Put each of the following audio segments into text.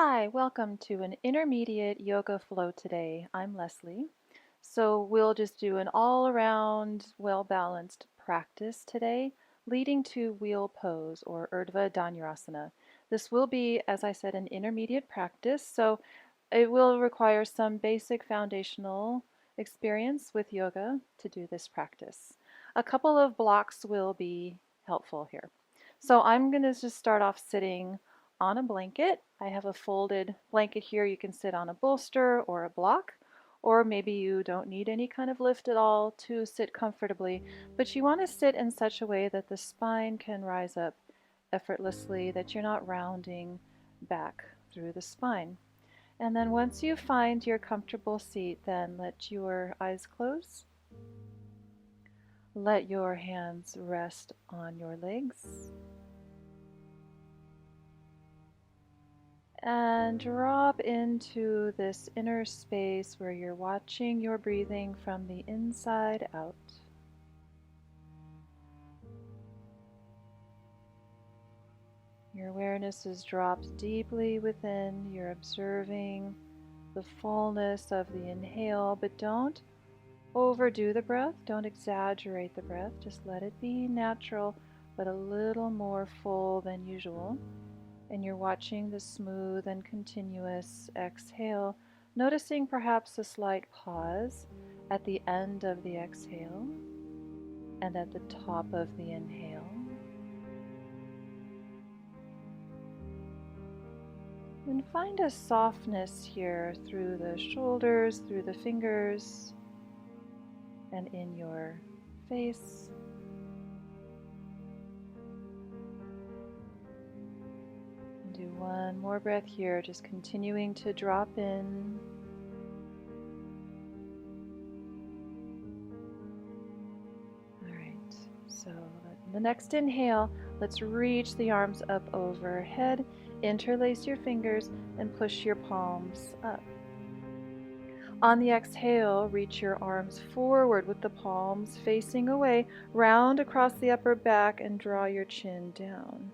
Hi, welcome to an intermediate yoga flow today. I'm Leslie. So we'll just do an all-around, well-balanced practice today, leading to wheel pose or urdhva dhanurasana. This will be, as I said, an intermediate practice, so it will require some basic foundational experience with yoga to do this practice. A couple of blocks will be helpful here. So I'm going to just start off sitting on a blanket. I have a folded blanket here. You can sit on a bolster or a block, or maybe you don't need any kind of lift at all to sit comfortably, but you want to sit in such a way that the spine can rise up effortlessly, that you're not rounding back through the spine. And then once you find your comfortable seat, then let your eyes close. Let your hands rest on your legs. And drop into this inner space where you're watching your breathing from the inside out. Your awareness is dropped deeply within. You're observing the fullness of the inhale, but don't overdo the breath. Don't exaggerate the breath. Just let it be natural, but a little more full than usual. And you're watching the smooth and continuous exhale, noticing perhaps a slight pause at the end of the exhale and at the top of the inhale. And find a softness here through the shoulders, through the fingers, and in your face. Do one more breath here, just continuing to drop in. All right, so the next inhale, let's reach the arms up overhead, interlace your fingers, and push your palms up. On the exhale, reach your arms forward with the palms facing away, round across the upper back, and draw your chin down.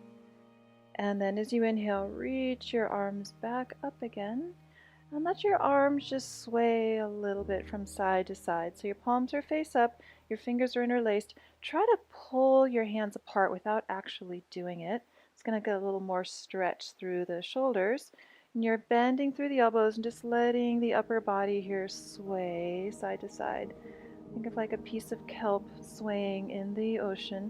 And then as you inhale, reach your arms back up again and let your arms just sway a little bit from side to side. So your palms are face up, your fingers are interlaced. Try to pull your hands apart without actually doing it. It's going to get a little more stretch through the shoulders. And you're bending through the elbows and just letting the upper body here sway side to side. Think of like a piece of kelp swaying in the ocean.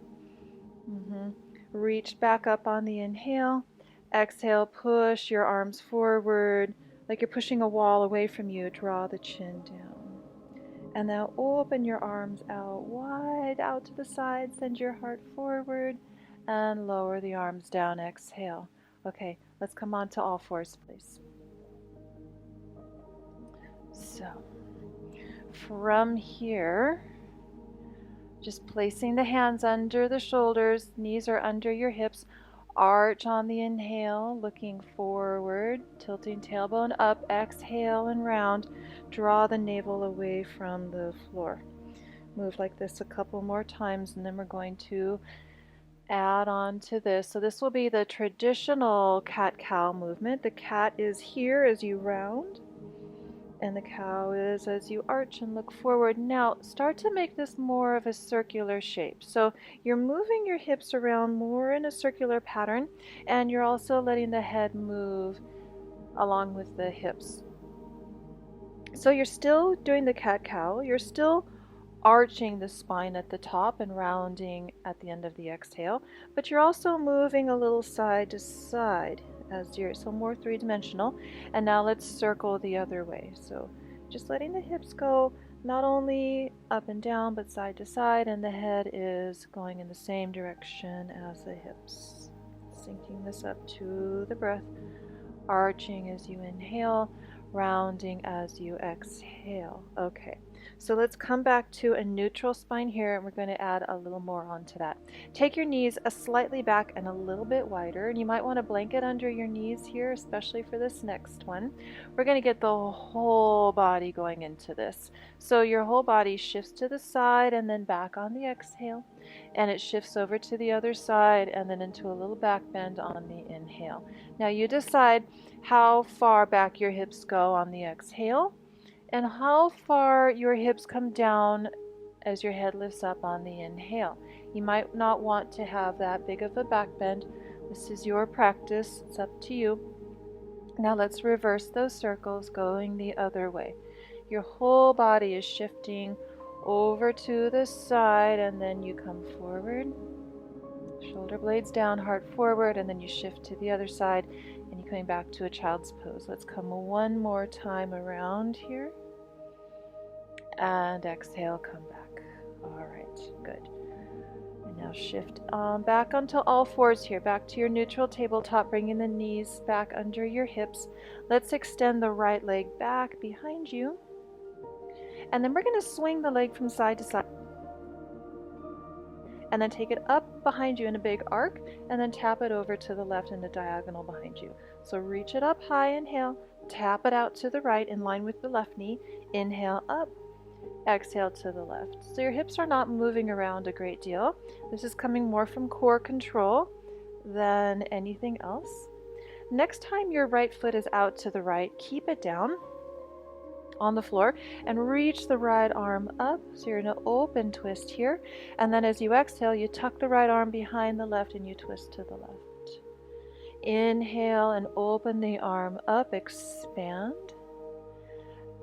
Reach back up on the inhale. Exhale, push your arms forward like you're pushing a wall away from you. Draw the chin down. And now open your arms out wide out to the side. Send your heart forward and lower the arms down. Exhale. Okay, let's come on to all fours, please. So, from here, just placing the hands under the shoulders, knees are under your hips. Arch on the inhale, looking forward, tilting tailbone up, exhale and round. Draw the navel away from the floor. Move like this a couple more times, and then we're going to add on to this. So this will be the traditional cat-cow movement. The cat is here as you round, and the cow is as you arch and look forward. Now start to make this more of a circular shape. So you're moving your hips around more in a circular pattern, and you're also letting the head move along with the hips. So you're still doing the cat-cow, you're still arching the spine at the top and rounding at the end of the exhale, but you're also moving a little side to side as you're so more three-dimensional. And now let's circle the other way. So just letting the hips go not only up and down but side to side, and the head is going in the same direction as the hips. Syncing this up to the breath, arching as you inhale, rounding as you exhale. Okay, So let's come back to a neutral spine here, and we're going to add a little more onto that. Take your knees a slightly back and a little bit wider, and you might want to blanket under your knees here, especially for this next one. We're going to get the whole body going into this. So your whole body shifts to the side and then back on the exhale, and it shifts over to the other side and then into a little back bend on the inhale. Now you decide how far back your hips go on the exhale and how far your hips come down as your head lifts up on the inhale. You might not want to have that big of a back bend. This is your practice. It's up to you. Now let's reverse those circles going the other way. Your whole body is shifting over to the side, and then you come forward. Shoulder blades down, heart forward, and then you shift to the other side, and you're coming back to a child's pose. Let's come one more time around here. And exhale, come back. All right, good. And now shift back onto all fours here, back to your neutral tabletop, bringing the knees back under your hips. Let's extend the right leg back behind you. And then we're going to swing the leg from side to side. And then take it up behind you in a big arc, and then tap it over to the left in a diagonal behind you. So reach it up high, inhale, tap it out to the right in line with the left knee, inhale up, exhale to the left. So your hips are not moving around a great deal. This is coming more from core control than anything else. Next time your right foot is out to the right, keep it down on the floor and reach the right arm up. So you're in an open twist here. And then as you exhale, you tuck the right arm behind the left and you twist to the left. Inhale and open the arm up, expand.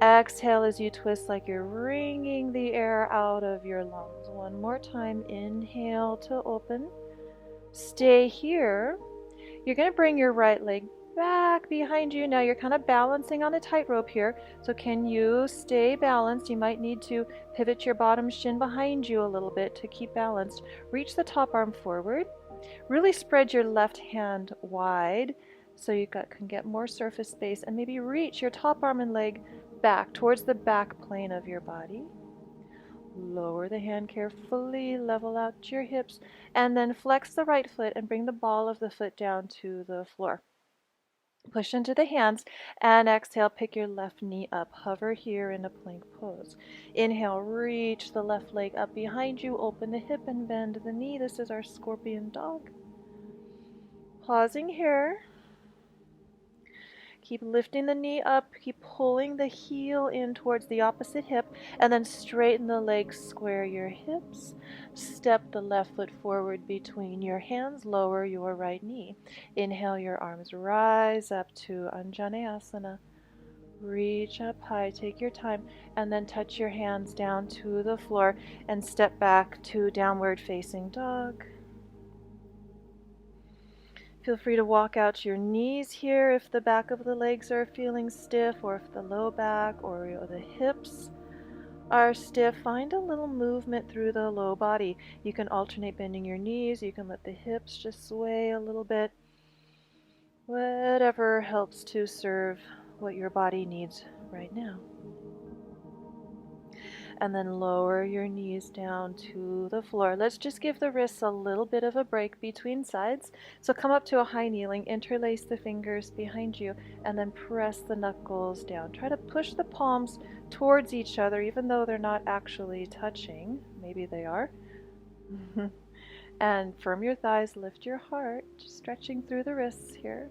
Exhale as you twist like you're wringing the air out of your lungs. One more time. Inhale to open. Stay here. You're going to bring your right leg back behind you. Now you're kind of balancing on a tightrope here. So can you stay balanced? You might need to pivot your bottom shin behind you a little bit to keep balanced. Reach the top arm forward. Really spread your left hand wide so you can get more surface space, and maybe reach your top arm and leg back towards the back plane of your body. Lower the hand carefully, level out your hips, and then flex the right foot and bring the ball of the foot down to the floor. Push into the hands and exhale, pick your left knee up. Hover here in a plank pose. Inhale, reach the left leg up behind you, open the hip and bend the knee. This is our scorpion dog. Pausing here. Keep lifting the knee up, keep pulling the heel in towards the opposite hip, and then straighten the legs, square your hips. Step the left foot forward between your hands, lower your right knee. Inhale, your arms rise up to Anjaneyasana. Reach up high, take your time, and then touch your hands down to the floor and step back to downward facing dog. Feel free to walk out your knees here if the back of the legs are feeling stiff, or if the low back or the hips are stiff. Find a little movement through the low body. You can alternate bending your knees. You can let the hips just sway a little bit. Whatever helps to serve what your body needs right now. And then lower your knees down to the floor. Let's just give the wrists a little bit of a break between sides. So come up to a high kneeling, interlace the fingers behind you, and then press the knuckles down. Try to push the palms towards each other, even though they're not actually touching. Maybe they are. And firm your thighs, lift your heart, stretching through the wrists here.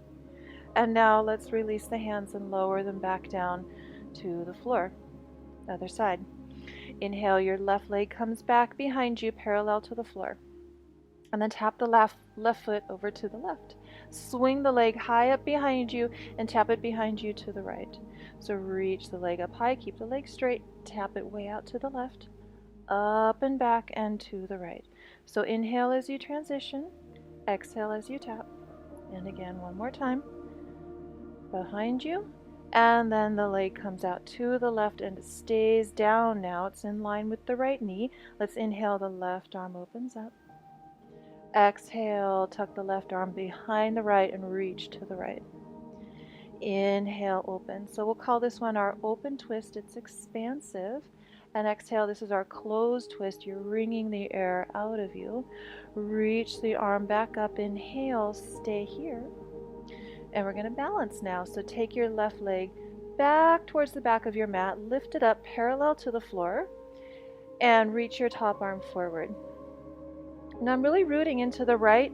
And now let's release the hands and lower them back down to the floor. Other side. Inhale, your left leg comes back behind you, parallel to the floor. And then tap the left foot over to the left. Swing the leg high up behind you and tap it behind you to the right. So reach the leg up high, keep the leg straight, tap it way out to the left, up and back and to the right. So inhale as you transition, exhale as you tap. And again, one more time. Behind you. And then the leg comes out to the left and it stays down now. It's in line with the right knee. Let's inhale, the left arm opens up. Exhale, tuck the left arm behind the right and reach to the right. Inhale, open. So we'll call this one our open twist. It's expansive. And exhale, this is our closed twist. You're wringing the air out of you. Reach the arm back up. Inhale, stay here. And we're going to balance now. So take your left leg back towards the back of your mat. Lift it up parallel to the floor. And reach your top arm forward. Now I'm really rooting into the right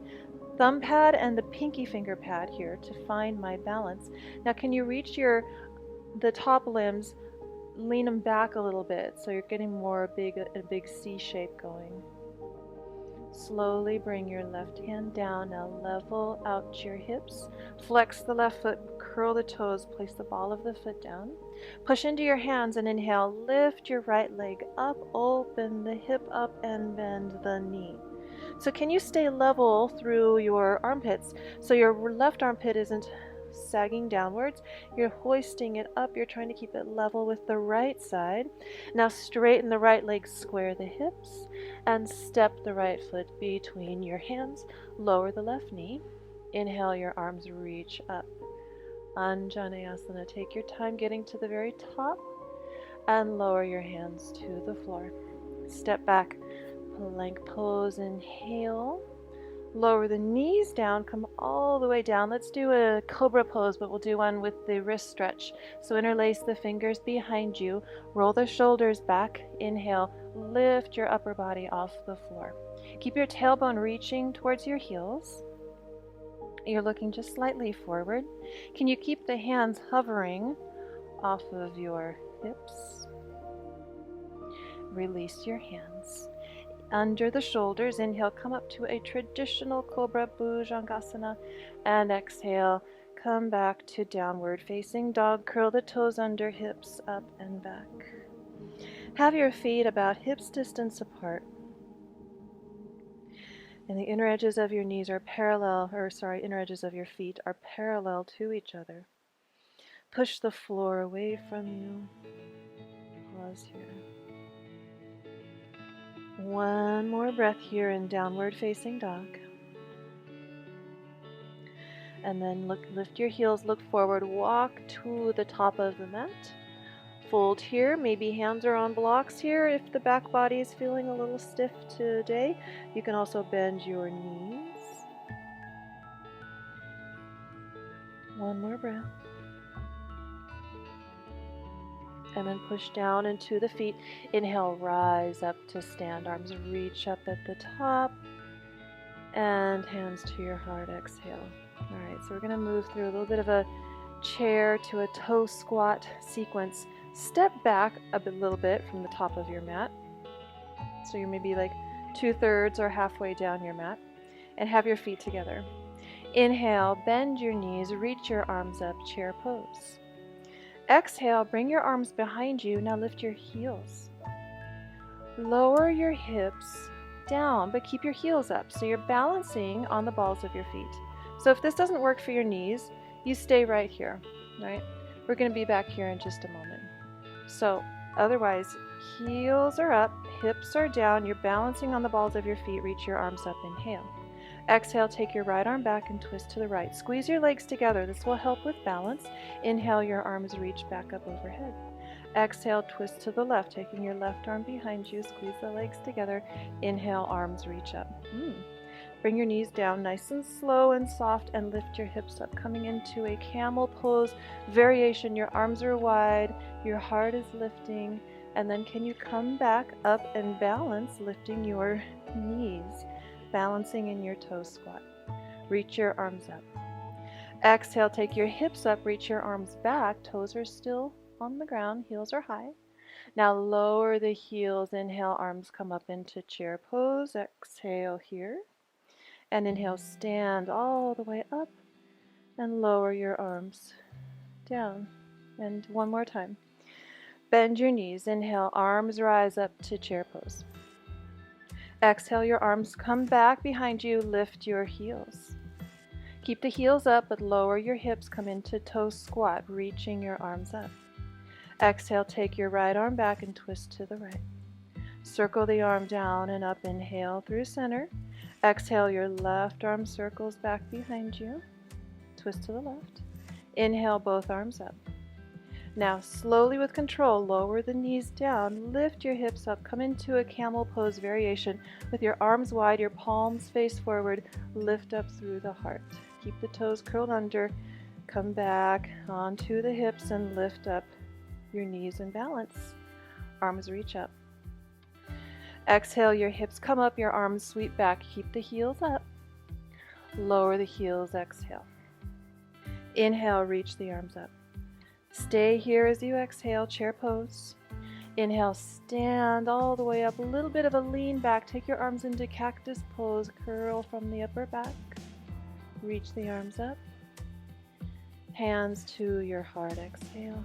thumb pad and the pinky finger pad here to find my balance. Now can you reach the top limbs, lean them back a little bit so you're getting more a big C shape going. Slowly bring your left hand down. Now level out your hips. Flex the left foot, curl the toes, place the ball of the foot down. Push into your hands and inhale. Lift your right leg up, open the hip up and bend the knee. So can you stay level through your armpits so your left armpit isn't sagging downwards? You're hoisting it up. You're trying to keep it level with the right side. Now straighten the right leg, square the hips, and step the right foot between your hands. Lower the left knee. Inhale, your arms reach up. Anjaneyasana. Take your time getting to the very top and lower your hands to the floor. Step back. Plank pose, inhale, lower the knees down, come all the way down. Let's do a cobra pose, but we'll do one with the wrist stretch. So interlace the fingers behind you, roll the shoulders back, inhale, lift your upper body off the floor. Keep your tailbone reaching towards your heels. You're looking just slightly forward. Can you keep the hands hovering off of your hips? Release your hands. Under the shoulders, inhale, come up to a traditional Cobra Bhujangasana, and exhale, come back to downward facing dog. Curl the toes under, hips up and back. Have your feet about hips distance apart. And the inner edges of your knees are inner edges of your feet are parallel to each other. Push the floor away from you. Pause here. One more breath here in downward facing dog. And then lift your heels, look forward, walk to the top of the mat. Fold here, maybe hands are on blocks here. If the back body is feeling a little stiff today, you can also bend your knees. One more breath. And then push down into the feet. Inhale, rise up to stand. Arms reach up at the top. And hands to your heart. Exhale. All right, so we're going to move through a little bit of a chair to a toe squat sequence. Step back little bit from the top of your mat. So you're maybe like 2/3 or halfway down your mat. And have your feet together. Inhale, bend your knees, reach your arms up, chair pose. Exhale, bring your arms behind you. Now lift your heels. Lower your hips down, but keep your heels up. So you're balancing on the balls of your feet. So if this doesn't work for your knees, you stay right here, right? We're going to be back here in just a moment. So otherwise, heels are up, hips are down. You're balancing on the balls of your feet. Reach your arms up. Inhale. Exhale, take your right arm back and twist to the right. Squeeze your legs together. This will help with balance. Inhale, your arms reach back up overhead. Exhale, twist to the left, taking your left arm behind you. Squeeze the legs together. Inhale, arms reach up. Bring your knees down nice and slow and soft and lift your hips up, coming into a camel pose variation. Your arms are wide, your heart is lifting, and then can you come back up and balance, lifting your knees? Balancing in your toe squat. Reach your arms up. Exhale, take your hips up, reach your arms back. Toes are still on the ground, heels are high. Now lower the heels. Inhale, arms come up into chair pose. Exhale here. And inhale, stand all the way up and lower your arms down. And one more time. Bend your knees. Inhale, arms rise up to chair pose. Exhale, your arms come back behind you, lift your heels. Keep the heels up, but lower your hips, come into toe squat, reaching your arms up. Exhale, take your right arm back and twist to the right. Circle the arm down and up, inhale through center. Exhale, your left arm circles back behind you. Twist to the left. Inhale, both arms up. Now, slowly with control, lower the knees down, lift your hips up, come into a camel pose variation with your arms wide, your palms face forward, lift up through the heart. Keep the toes curled under, come back onto the hips and lift up your knees in balance. Arms reach up. Exhale, your hips come up, your arms sweep back, keep the heels up. Lower the heels, exhale. Inhale, reach the arms up. Stay here as you exhale, chair pose. Inhale, stand all the way up, a little bit of a lean back. Take your arms into cactus pose, curl from the upper back. Reach the arms up. Hands to your heart, exhale.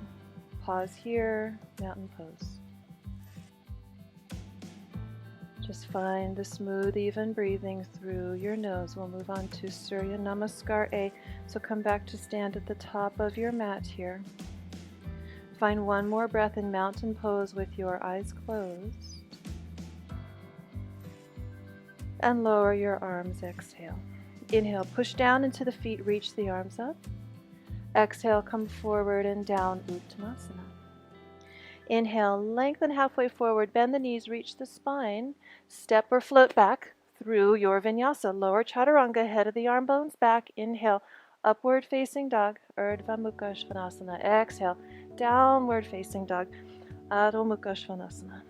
Pause here, mountain pose. Just find the smooth, even breathing through your nose. We'll move on to Surya Namaskar A. So come back to stand at the top of your mat here. Find one more breath in mountain pose with your eyes closed. And lower your arms, exhale. Inhale, push down into the feet, reach the arms up. Exhale, come forward and down, Uttanasana. Inhale, lengthen halfway forward, bend the knees, reach the spine. Step or float back through your vinyasa. Lower chaturanga, head of the arm bones back. Inhale, upward facing dog, urdhva mukha svanasana. Exhale, downward facing dog, adho mukha svanasana.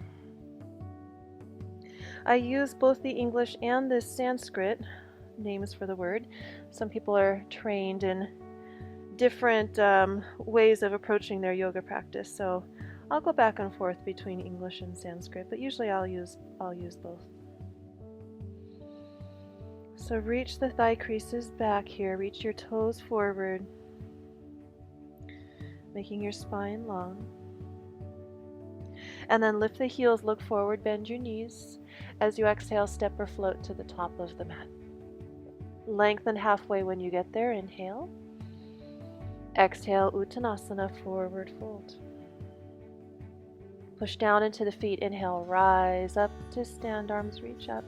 I use both the English and the Sanskrit names for the word. Some people are trained in different ways of approaching their yoga practice, so I'll go back and forth between English and Sanskrit, but usually I'll use both. So reach the thigh creases back here, reach your toes forward, making your spine long. And then lift the heels, look forward, bend your knees. As you exhale, step or float to the top of the mat. Lengthen halfway when you get there, inhale. Exhale, Uttanasana, forward fold. Push down into the feet, inhale, rise up to stand, arms reach up.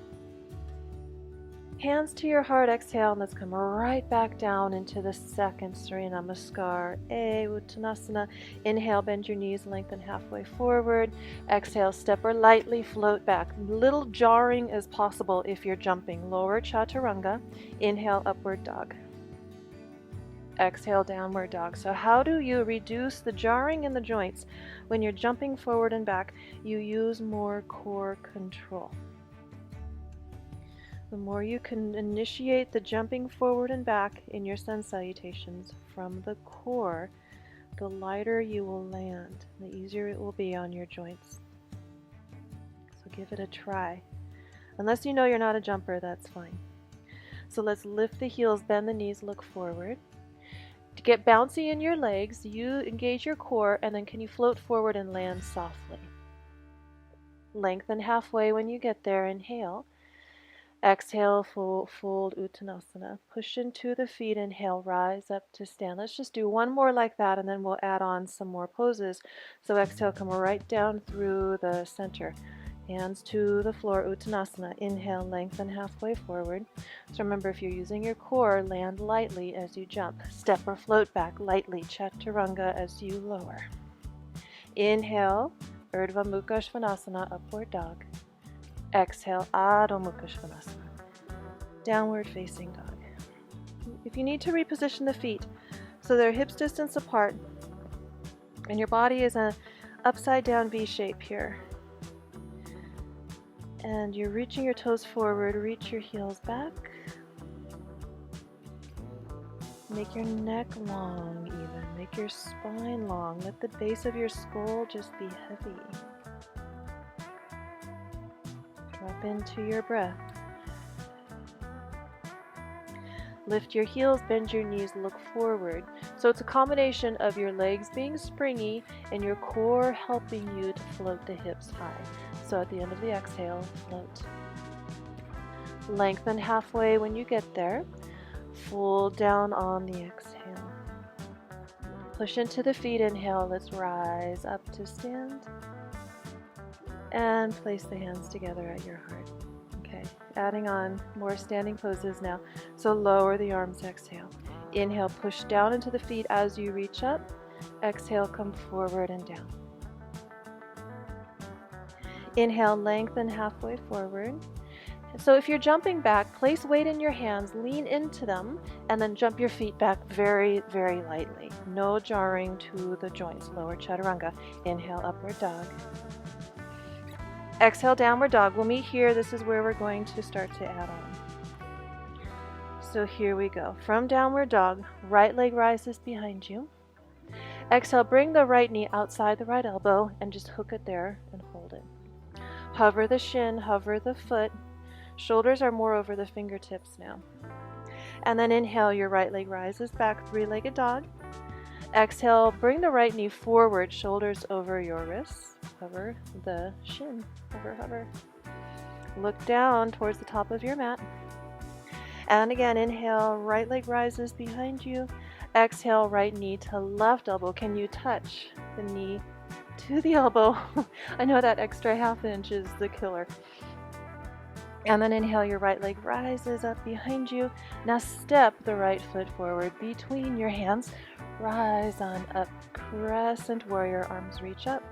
Hands to your heart, exhale, and let's come right back down into the second Surya Namaskar, A, Uttanasana. Inhale, bend your knees, lengthen halfway forward. Exhale, step or lightly float back. Little jarring as possible if you're jumping. Lower chaturanga. Inhale, upward dog. Exhale, downward dog. So how do you reduce the jarring in the joints when you're jumping forward and back? You use more core control. The more you can initiate the jumping forward and back in your sun salutations from the core, the lighter you will land, the easier it will be on your joints. So give it a try. Unless you know you're not a jumper, that's fine. So let's lift the heels, bend the knees, look forward. To get bouncy in your legs, you engage your core, and then can you float forward and land softly? Lengthen halfway when you get there, inhale. Exhale, fold Uttanasana. Push into the feet, inhale, rise up to stand. Let's just do one more like that, and then we'll add on some more poses. So exhale, come right down through the center. Hands to the floor, Uttanasana. Inhale, lengthen halfway forward. So remember, if you're using your core, land lightly as you jump. Step or float back lightly, chaturanga as you lower. Inhale, urdhva mukha svanasana, upward dog. Exhale, adho mukha svanasana, downward facing dog. If you need to reposition the feet so they're hips distance apart and your body is an upside down V shape here, and you're reaching your toes forward, reach your heels back. Make your neck long even, make your spine long, let the base of your skull just be heavy. Drop into your breath. Lift your heels, bend your knees, look forward. So it's a combination of your legs being springy and your core helping you to float the hips high. So at the end of the exhale, float. Lengthen halfway when you get there. Fold down on the exhale. Push into the feet, inhale, let's rise up to stand. And place the hands together at your heart. Okay, adding on more standing poses now. So lower the arms, exhale. Inhale, push down into the feet as you reach up. Exhale, come forward and down. Inhale, lengthen halfway forward. So if you're jumping back, place weight in your hands, lean into them, and then jump your feet back very, very lightly. No jarring to the joints. Lower chaturanga. Inhale, upward dog. Exhale, downward dog. We'll meet here. This is where we're going to start to add on. So here we go. From downward dog, right leg rises behind you. Exhale, bring the right knee outside the right elbow and just hook it there and hold it. Hover the shin, hover the foot. Shoulders are more over the fingertips now. And then inhale, your right leg rises back, three-legged dog. Exhale, bring the right knee forward, shoulders over your wrists. Hover the shin, hover, hover. Look down towards the top of your mat. And again, inhale, right leg rises behind you. Exhale, right knee to left elbow. Can you touch the knee to the elbow? I know that extra half inch is the killer. And then inhale, your right leg rises up behind you. Now step the right foot forward between your hands. Rise on up, crescent warrior, arms reach up.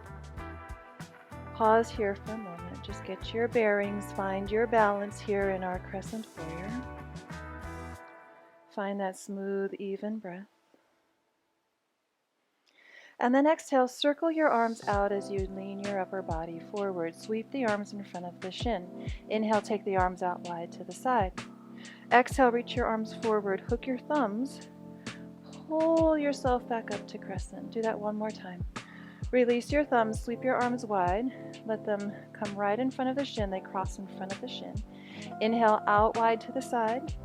Pause here for a moment. Just get your bearings, find your balance here in our crescent warrior. Find that smooth, even breath. And then exhale, circle your arms out as you lean your upper body forward. Sweep the arms in front of the shin. Inhale, take the arms out wide to the side. Exhale, reach your arms forward. Hook your thumbs. Pull yourself back up to crescent. Do that one more time. Release your thumbs, sweep your arms wide. Let them come right in front of the shin. They cross in front of the shin. Inhale, out wide to the side.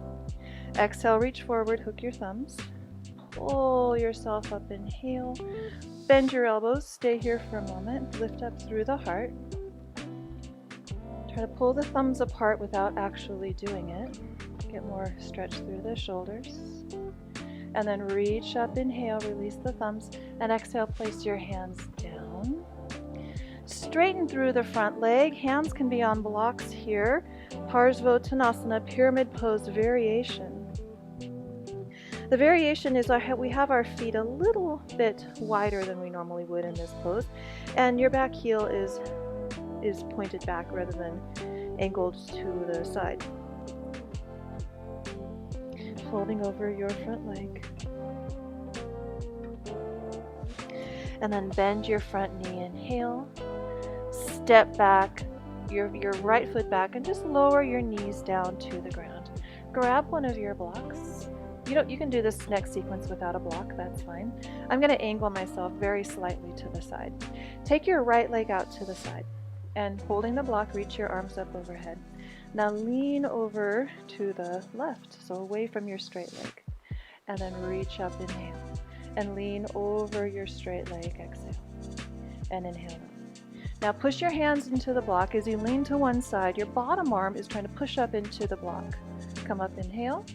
Exhale, reach forward, hook your thumbs. Pull yourself up, inhale. Bend your elbows, stay here for a moment. Lift up through the heart. Try to pull the thumbs apart without actually doing it. Get more stretch through the shoulders. And then reach up, inhale, release the thumbs. And exhale, place your hands down. Straighten through the front leg. Hands can be on blocks here. Parsvottanasana, pyramid pose variation. The variation is we have our feet a little bit wider than we normally would in this pose, and your back heel is pointed back rather than angled to the side. Folding over your front leg. And then bend your front knee, inhale. Step back, your right foot back, and just lower your knees down to the ground. Grab one of your blocks. You can do this next sequence without a block, that's fine. I'm going to angle myself very slightly to the side. Take your right leg out to the side, and holding the block, reach your arms up overhead. Now lean over to the left, so away from your straight leg. And then reach up, inhale. And lean over your straight leg, exhale. And inhale up. Now push your hands into the block. As you lean to one side, your bottom arm is trying to push up into the block. Come up, inhale.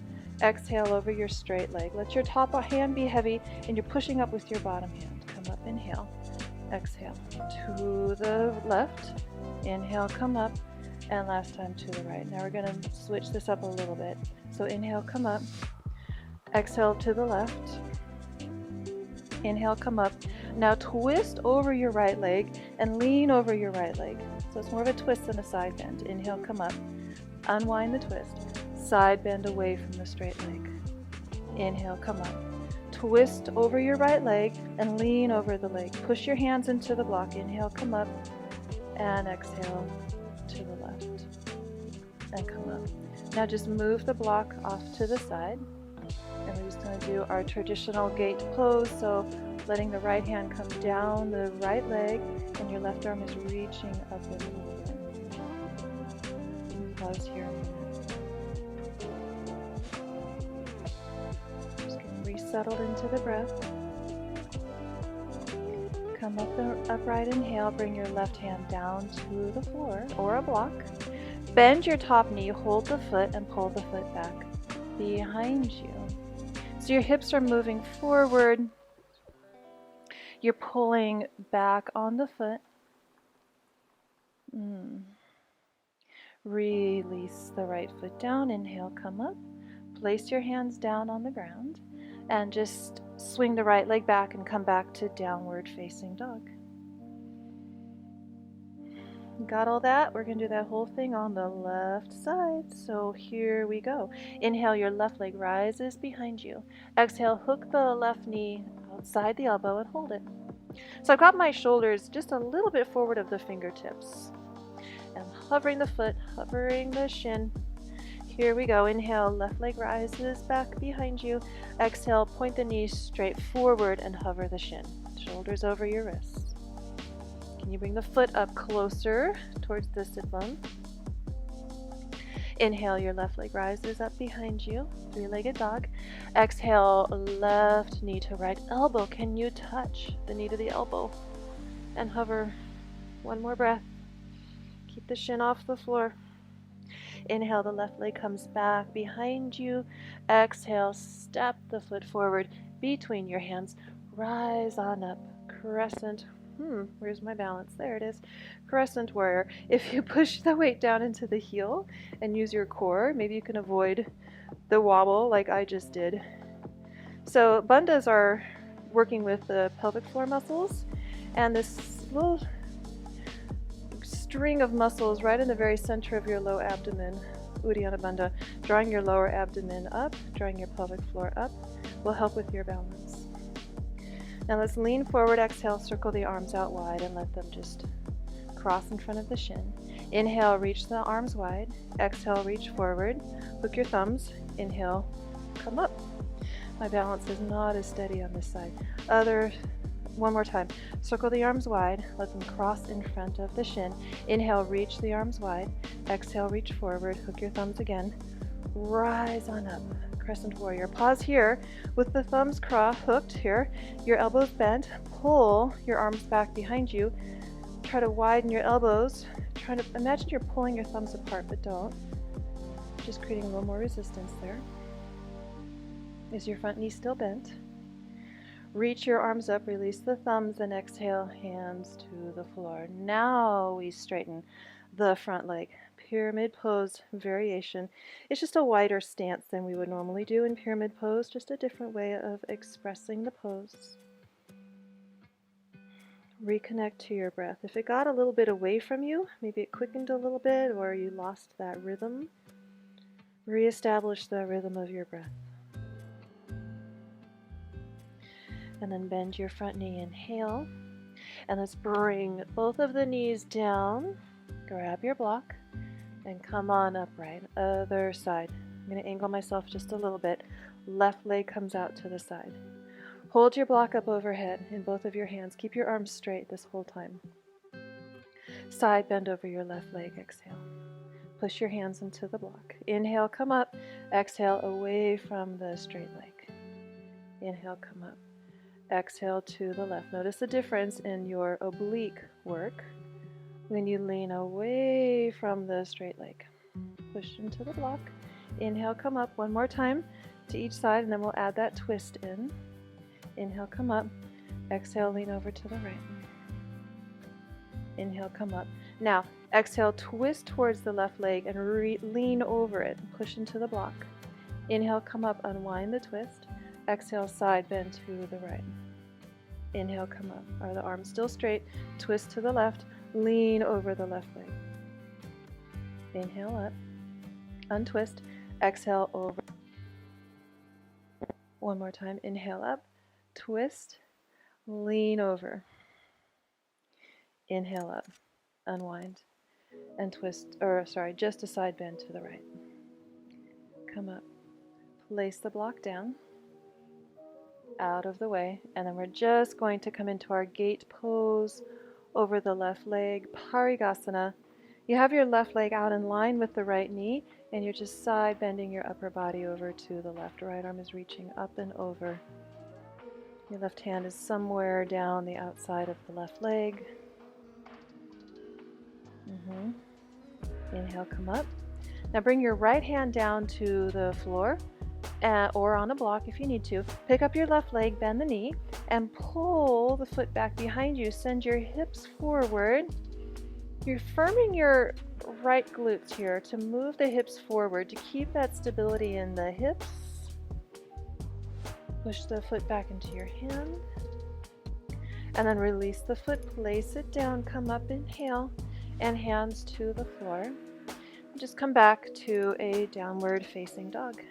Exhale over your straight leg. Let your top hand be heavy, and you're pushing up with your bottom hand. Come up, inhale. Exhale to the left. Inhale, come up. And last time to the right. Now we're going to switch this up a little bit. So inhale, come up. Exhale to the left. Inhale, come up. Now twist over your right leg and lean over your right leg. So it's more of a twist than a side bend. Inhale, come up. Unwind the twist. Side bend away from the straight leg. Inhale, come up. Twist over your right leg and lean over the leg. Push your hands into the block. Inhale, come up. And exhale to the left. And come up. Now just move the block off to the side. And we're just going to do our traditional gate pose. So letting the right hand come down the right leg, and your left arm is reaching up and over. Pause here a moment. Just getting resettled into the breath. Come up upright, inhale. Bring your left hand down to the floor or a block. Bend your top knee, hold the foot, and pull the foot back behind you. So your hips are moving forward. You're pulling back on the foot. Release the right foot down. Inhale, come up. Place your hands down on the ground. And just swing the right leg back and come back to downward facing dog. Got all that? We're going to do that whole thing on the left side. So here we go. Inhale, your left leg rises behind you. Exhale, hook the left knee outside the elbow and hold it. So I've got my shoulders just a little bit forward of the fingertips. And hovering the foot, hovering the shin. Here we go. Inhale, left leg rises back behind you. Exhale, point the knees straight forward and hover the shin. Shoulders over your wrists. Can you bring the foot up closer towards the sit bone? Inhale, your left leg rises up behind you, three-legged dog. Exhale, left knee to right elbow. Can you touch the knee to the elbow? And hover. One more breath. Keep the shin off the floor. Inhale, the left leg comes back behind you. Exhale, step the foot forward between your hands. Rise on up, crescent. Where's my balance? There it is. Crescent warrior. If you push the weight down into the heel and use your core, maybe you can avoid the wobble like I just did. So bandhas are working with the pelvic floor muscles and this little string of muscles right in the very center of your low abdomen, Uddiyana Bandha, drawing your lower abdomen up, drawing your pelvic floor up, will help with your balance. Now let's lean forward, exhale, circle the arms out wide and let them just cross in front of the shin. Inhale, reach the arms wide. Exhale, reach forward. Hook your thumbs. Inhale, come up. My balance is not as steady on this side. One more time. Circle the arms wide. Let them cross in front of the shin. Inhale, reach the arms wide. Exhale, reach forward. Hook your thumbs again. Rise on up. Crescent warrior. Pause here with the thumbs hooked here, your elbows bent. Pull your arms back behind you. Try to widen your elbows. Try to imagine you're pulling your thumbs apart, but don't. Just creating a little more resistance there. Is your front knee still bent? Reach your arms up, release the thumbs, and exhale, hands to the floor. Now we straighten the front leg. Pyramid pose variation. It's just a wider stance than we would normally do in pyramid pose, just a different way of expressing the pose. Reconnect to your breath. If it got a little bit away from you, maybe it quickened a little bit or you lost that rhythm, reestablish the rhythm of your breath. And then bend your front knee, inhale. And let's bring both of the knees down. Grab your block. And come on upright. Other side. I'm going to angle myself just a little bit. Left leg comes out to the side. Hold your block up overhead in both of your hands. Keep your arms straight this whole time. Side bend over your left leg. Exhale. Push your hands into the block. Inhale, come up. Exhale, away from the straight leg. Inhale, come up. Exhale to the left. Notice the difference in your oblique work when you lean away from the straight leg. Push into the block. Inhale, come up. One more time to each side, and then we'll add that twist in. Inhale, come up. Exhale, lean over to the right. Inhale, come up. Now, exhale, twist towards the left leg and lean over it. Push into the block. Inhale, come up, unwind the twist. Exhale, side bend to the right. Inhale, come up. Are the arms still straight? Twist to the left. Lean over the left leg. Inhale up. Untwist. Exhale over. One more time. Inhale up. Twist. Lean over. Inhale up. Unwind. And twist, just a side bend to the right. Come up. Place the block down. Out of the way. And then we're just going to come into our gate pose over the left leg, Parigasana. You have your left leg out in line with the right knee, and you're just side bending your upper body over to the left. Right arm is reaching up and over. Your left hand is somewhere down the outside of the left leg. Inhale, come up. Now bring your right hand down to the floor or on a block if you need to. Pick up your left leg, bend the knee, and pull the foot back behind you. Send your hips forward. You're firming your right glutes here to move the hips forward to keep that stability in the hips. Push the foot back into your hand. And then release the foot, place it down, come up, inhale, and hands to the floor. Just come back to a downward facing dog.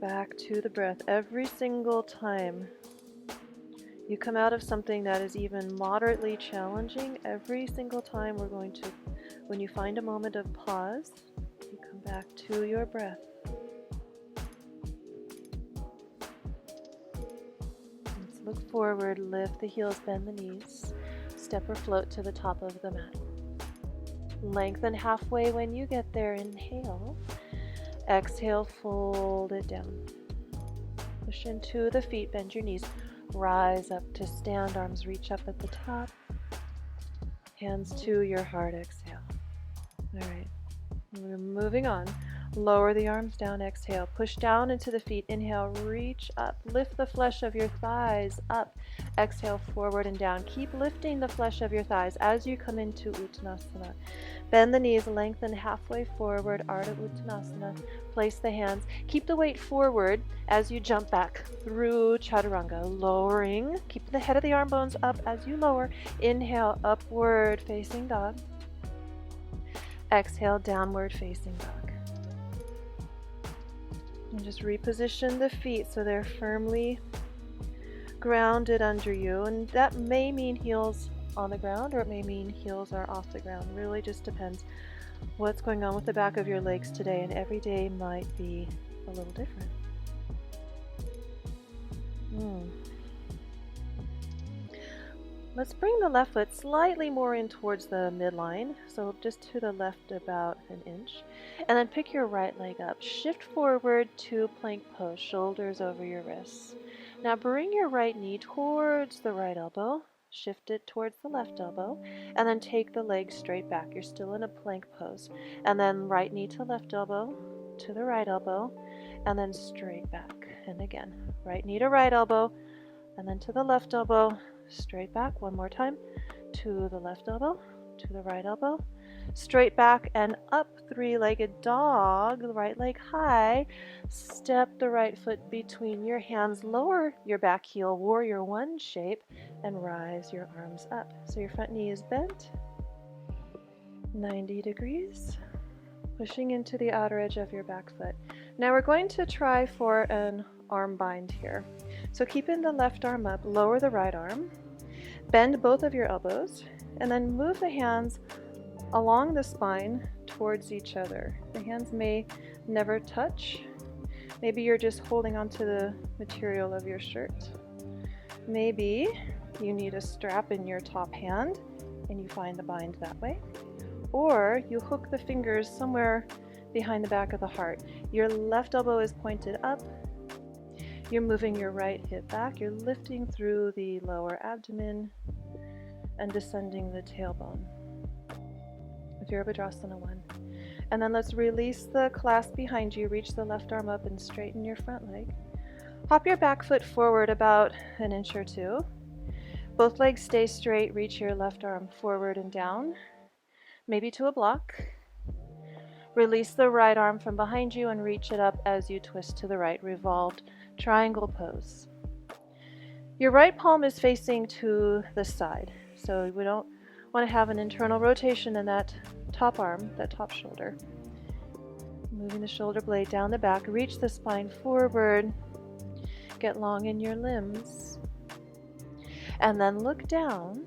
Back to the breath. Every single time you come out of something that is even moderately challenging, every single time we're going to, when you find a moment of pause, you come back to your breath. Let's look forward, lift the heels, bend the knees, step or float to the top of the mat. Lengthen halfway when you get there, inhale. Exhale, fold it down. Push into the feet, bend your knees. Rise up to stand, arms reach up at the top. Hands to your heart, exhale. All right, we're moving on. Lower the arms down, exhale. Push down into the feet, inhale, reach up. Lift the flesh of your thighs up. Exhale, forward and down. Keep lifting the flesh of your thighs as you come into Uttanasana. Bend the knees, lengthen halfway forward, Ardha Uttanasana. Place the hands. Keep the weight forward as you jump back through Chaturanga. Lowering, keep the head of the arm bones up as you lower. Inhale, upward facing dog. Exhale, downward facing dog. And just reposition the feet so they're firmly grounded under you. And that may mean heels on the ground, or it may mean heels are off the ground. Really just depends what's going on with the back of your legs today, and every day might be a little different. Let's bring the left foot slightly more in towards the midline, so just to the left about an inch, and then pick your right leg up. Shift forward to plank pose, shoulders over your wrists. Now bring your right knee towards the right elbow, shift it towards the left elbow, and then take the leg straight back. You're still in a plank pose. And then right knee to left elbow, to the right elbow, and then straight back. And again, right knee to right elbow, and then to the left elbow, straight back. One more time, to the left elbow, to the right elbow, straight back and up, three-legged dog, the right leg high. Step the right foot between your hands, lower your back heel, warrior one shape, and rise your arms up. So your front knee is bent, 90 degrees, pushing into the outer edge of your back foot. Now we're going to try for an arm bind here. So keeping the left arm up, lower the right arm, bend both of your elbows, and then move the hands along the spine towards each other. The hands may never touch. Maybe you're just holding onto the material of your shirt. Maybe you need a strap in your top hand and you find the bind that way. Or you hook the fingers somewhere behind the back of the heart. Your left elbow is pointed up. You're moving your right hip back. You're lifting through the lower abdomen and descending the tailbone. Virabhadrasana 1. And then let's release the clasp behind you. Reach the left arm up and straighten your front leg. Hop your back foot forward about an inch or two. Both legs stay straight. Reach your left arm forward and down, maybe to a block. Release the right arm from behind you and reach it up as you twist to the right. Revolved triangle pose. Your right palm is facing to the side, so we don't want to have an internal rotation in that top arm, that top shoulder. Moving the shoulder blade down the back, reach the spine forward, get long in your limbs, and then look down.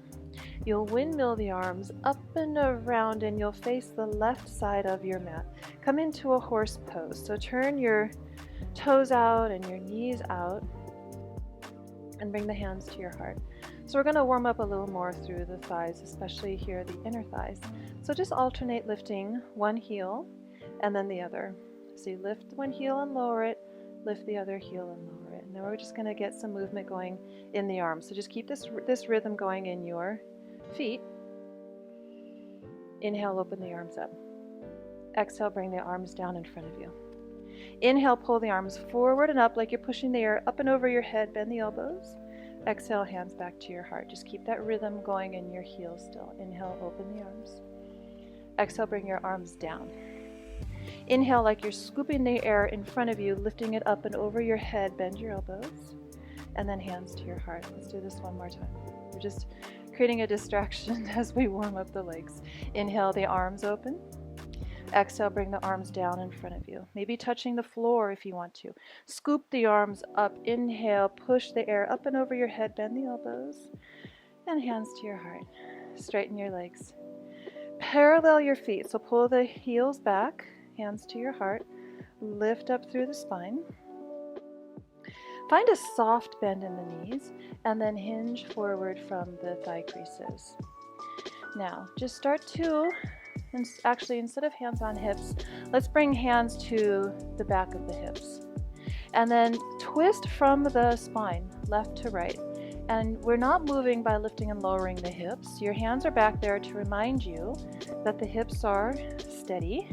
You'll windmill the arms up and around, and you'll face the left side of your mat. Come into a horse pose, so turn your toes out and your knees out, and bring the hands to your heart. So we're going to warm up a little more through the thighs, especially here, the inner thighs. So just alternate lifting one heel and then the other. So you lift one heel and lower it, lift the other heel and lower it. Now we're just going to get some movement going in the arms. So just keep this rhythm going in your feet. Inhale, open the arms up. Exhale, bring the arms down in front of you. Inhale, pull the arms forward and up like you're pushing the air up and over your head. Bend the elbows. Exhale, hands back to your heart. Just keep that rhythm going in your heels still. Inhale, open the arms. Exhale, bring your arms down. Inhale like you're scooping the air in front of you, lifting it up and over your head. Bend your elbows. And then hands to your heart. Let's do this one more time. We're just creating a distraction as we warm up the legs. Inhale, the arms open. Exhale, bring the arms down in front of you. Maybe touching the floor if you want to. Scoop the arms up. Inhale, push the air up and over your head. Bend the elbows. And hands to your heart. Straighten your legs. Parallel your feet. So pull the heels back. Hands to your heart. Lift up through the spine. Find a soft bend in the knees and then hinge forward from the thigh creases. Now, just start to, and actually instead of hands on hips, let's bring hands to the back of the hips. And then twist from the spine, left to right. And we're not moving by lifting and lowering the hips. Your hands are back there to remind you that the hips are steady.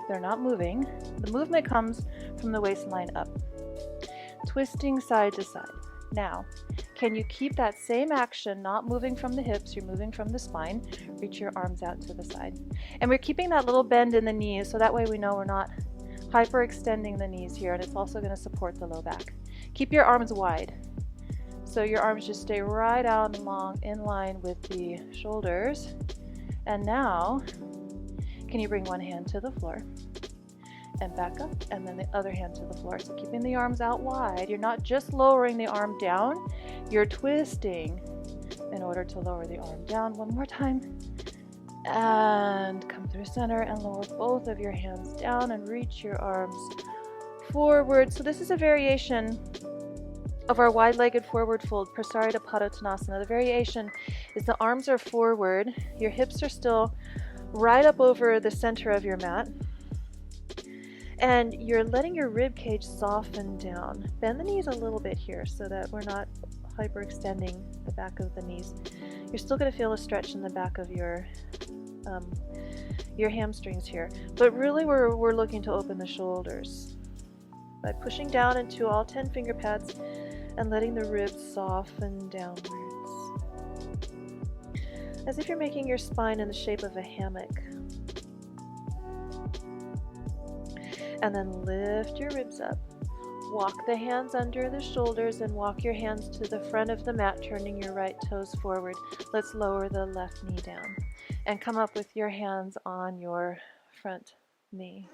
They're not moving. The movement comes from the waistline up. Twisting side to side. Now, can you keep that same action, not moving from the hips, you're moving from the spine, reach your arms out to the side. And we're keeping that little bend in the knees, so that way we know we're not hyperextending the knees here, and it's also going to support the low back. Keep your arms wide. So your arms just stay right out and long in line with the shoulders. And now, can you bring one hand to the floor? And back up, and then the other hand to the floor. So keeping the arms out wide. You're not just lowering the arm down, you're twisting in order to lower the arm down. One more time. And come through center and lower both of your hands down and reach your arms forward. So this is a variation of our wide-legged forward fold, Prasarita Padottanasana. The variation is the arms are forward, your hips are still right up over the center of your mat. And you're letting your rib cage soften down. Bend the knees a little bit here so that we're not hyperextending the back of the knees. You're still going to feel a stretch in the back of your hamstrings here. But really we're looking to open the shoulders by pushing down into all 10 finger pads and letting the ribs soften downwards. As if you're making your spine in the shape of a hammock. And then lift your ribs up. Walk the hands under the shoulders and walk your hands to the front of the mat, turning your right toes forward. Let's lower the left knee down and come up with your hands on your front knee.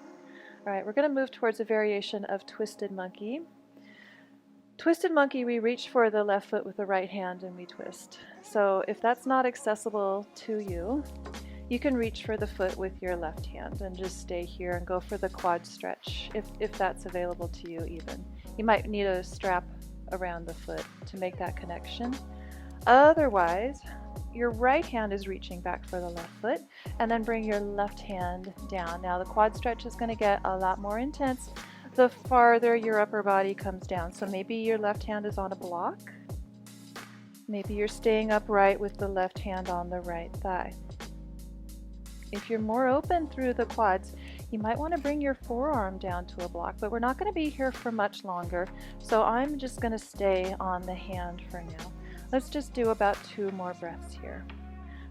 All right, we're going to move towards a variation of Twisted Monkey. Twisted Monkey, we reach for the left foot with the right hand and we twist. So if that's not accessible to you, you can reach for the foot with your left hand and just stay here and go for the quad stretch if that's available to you even. You might need a strap around the foot to make that connection. Otherwise, your right hand is reaching back for the left foot and then bring your left hand down. Now the quad stretch is going to get a lot more intense the farther your upper body comes down. So maybe your left hand is on a block. Maybe you're staying upright with the left hand on the right thigh. If you're more open through the quads, you might want to bring your forearm down to a block, but we're not going to be here for much longer, so I'm just going to stay on the hand for now. Let's just do about 2 more breaths here.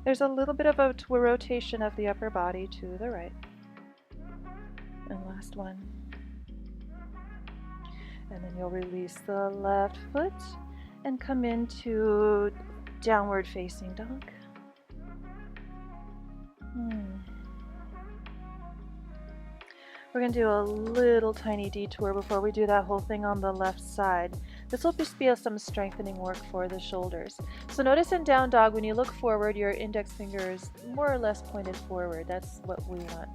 There's a little bit of a rotation of the upper body to the right. And last one. And then you'll release the left foot and come into downward facing dog. We're going to do a little tiny detour before we do that whole thing on the left side. This will just be some strengthening work for the shoulders. So notice in down dog, when you look forward, your index finger is more or less pointed forward. That's what we want.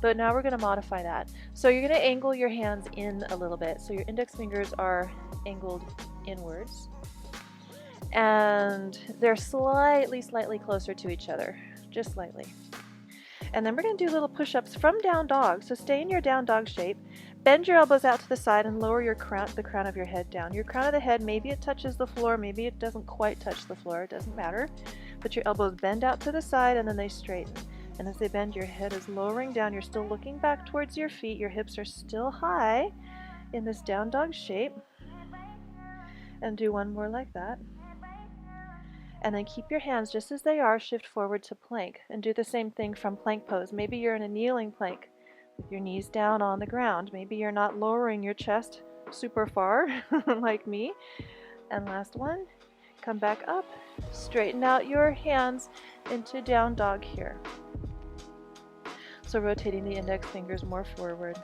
But now we're going to modify that. So you're going to angle your hands in a little bit. So your index fingers are angled inwards. And they're slightly closer to each other. Just slightly. And then we're going to do little push-ups from down dog. So stay in your down dog shape. Bend your elbows out to the side and lower your the crown of your head down. Your crown of the head, maybe it touches the floor, maybe it doesn't quite touch the floor. It doesn't matter. But your elbows bend out to the side and then they straighten. And as they bend, your head is lowering down. You're still looking back towards your feet. Your hips are still high in this down dog shape. And do one more like that. And then keep your hands just as they are, shift forward to plank, and do the same thing from plank pose. Maybe you're in a kneeling plank. with your knees down on the ground. Maybe you're not lowering your chest super far like me. And last one, come back up, straighten out your hands into down dog here. So rotating the index fingers more forward.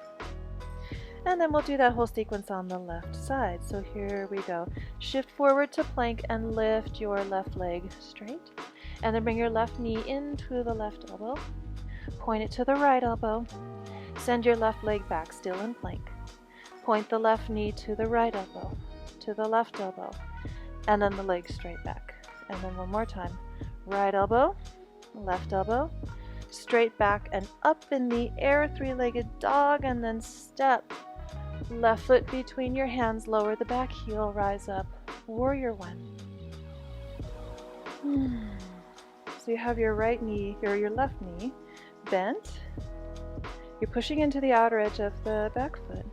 And then we'll do that whole sequence on the left side. So here we go. Shift forward to plank and lift your left leg straight. And then bring your left knee into the left elbow. Point it to the right elbow. Send your left leg back, still in plank. Point the left knee to the right elbow, to the left elbow, and then the leg straight back. And then one more time. Right elbow, left elbow, straight back and up in the air, three-legged dog, and then step. Left foot between your hands, lower the back heel, rise up. Warrior one. So you have your right knee, or your left knee, bent. You're pushing into the outer edge of the back foot.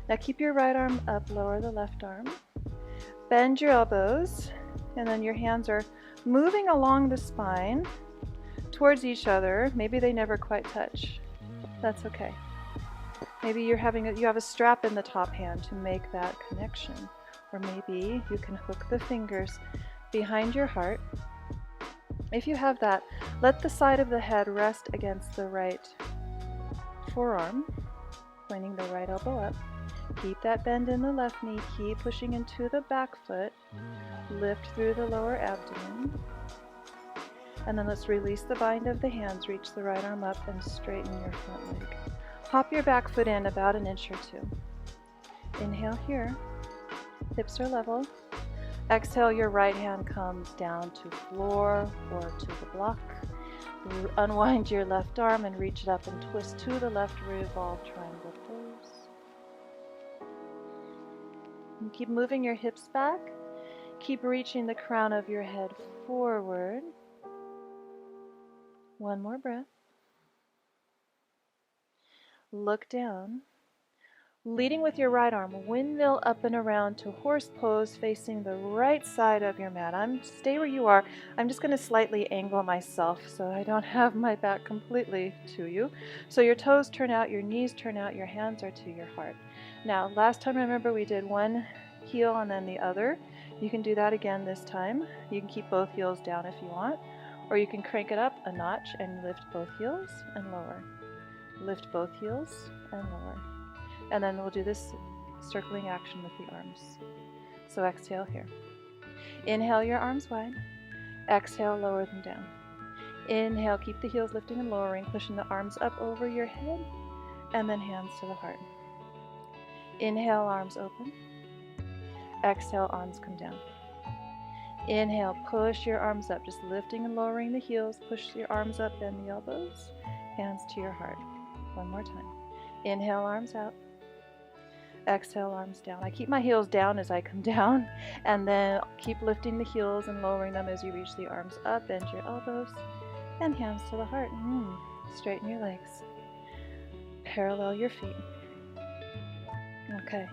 Now keep your right arm up, lower the left arm. Bend your elbows, and then your hands are moving along the spine towards each other. Maybe they never quite touch. That's okay. Maybe you have a strap in the top hand to make that connection. Or maybe you can hook the fingers behind your heart. If you have that, let the side of the head rest against the right forearm, pointing the right elbow up. Keep that bend in the left knee. Keep pushing into the back foot. Lift through the lower abdomen. And then let's release the bind of the hands. Reach the right arm up and straighten your front leg. Hop your back foot in about an inch or two. Inhale here. Hips are level. Exhale, your right hand comes down to floor or to the block. Unwind your left arm and reach it up and twist to the left, revolve triangle pose. And keep moving your hips back. Keep reaching the crown of your head forward. One more breath. Look down. Leading with your right arm, windmill up and around to horse pose, facing the right side of your mat. Stay where you are. I'm just going to slightly angle myself so I don't have my back completely to you. So your toes turn out, your knees turn out, your hands are to your heart. Now, last time, remember, we did one heel and then the other. You can do that again this time. You can keep both heels down if you want, or you can crank it up a notch and lift both heels and lower. Lift both heels and lower. And then we'll do this circling action with the arms. So exhale here. Inhale your arms wide. Exhale, lower them down. Inhale, keep the heels lifting and lowering, pushing the arms up over your head, and then hands to the heart. Inhale, arms open. Exhale, arms come down. Inhale, push your arms up, just lifting and lowering the heels. Push your arms up, bend the elbows, hands to your heart. One more time. Inhale, arms out. Exhale, arms down. I keep my heels down as I come down, and then keep lifting the heels and lowering them as you reach the arms up. Bend your elbows and hands to the heart. Straighten your legs. Parallel your feet. Okay,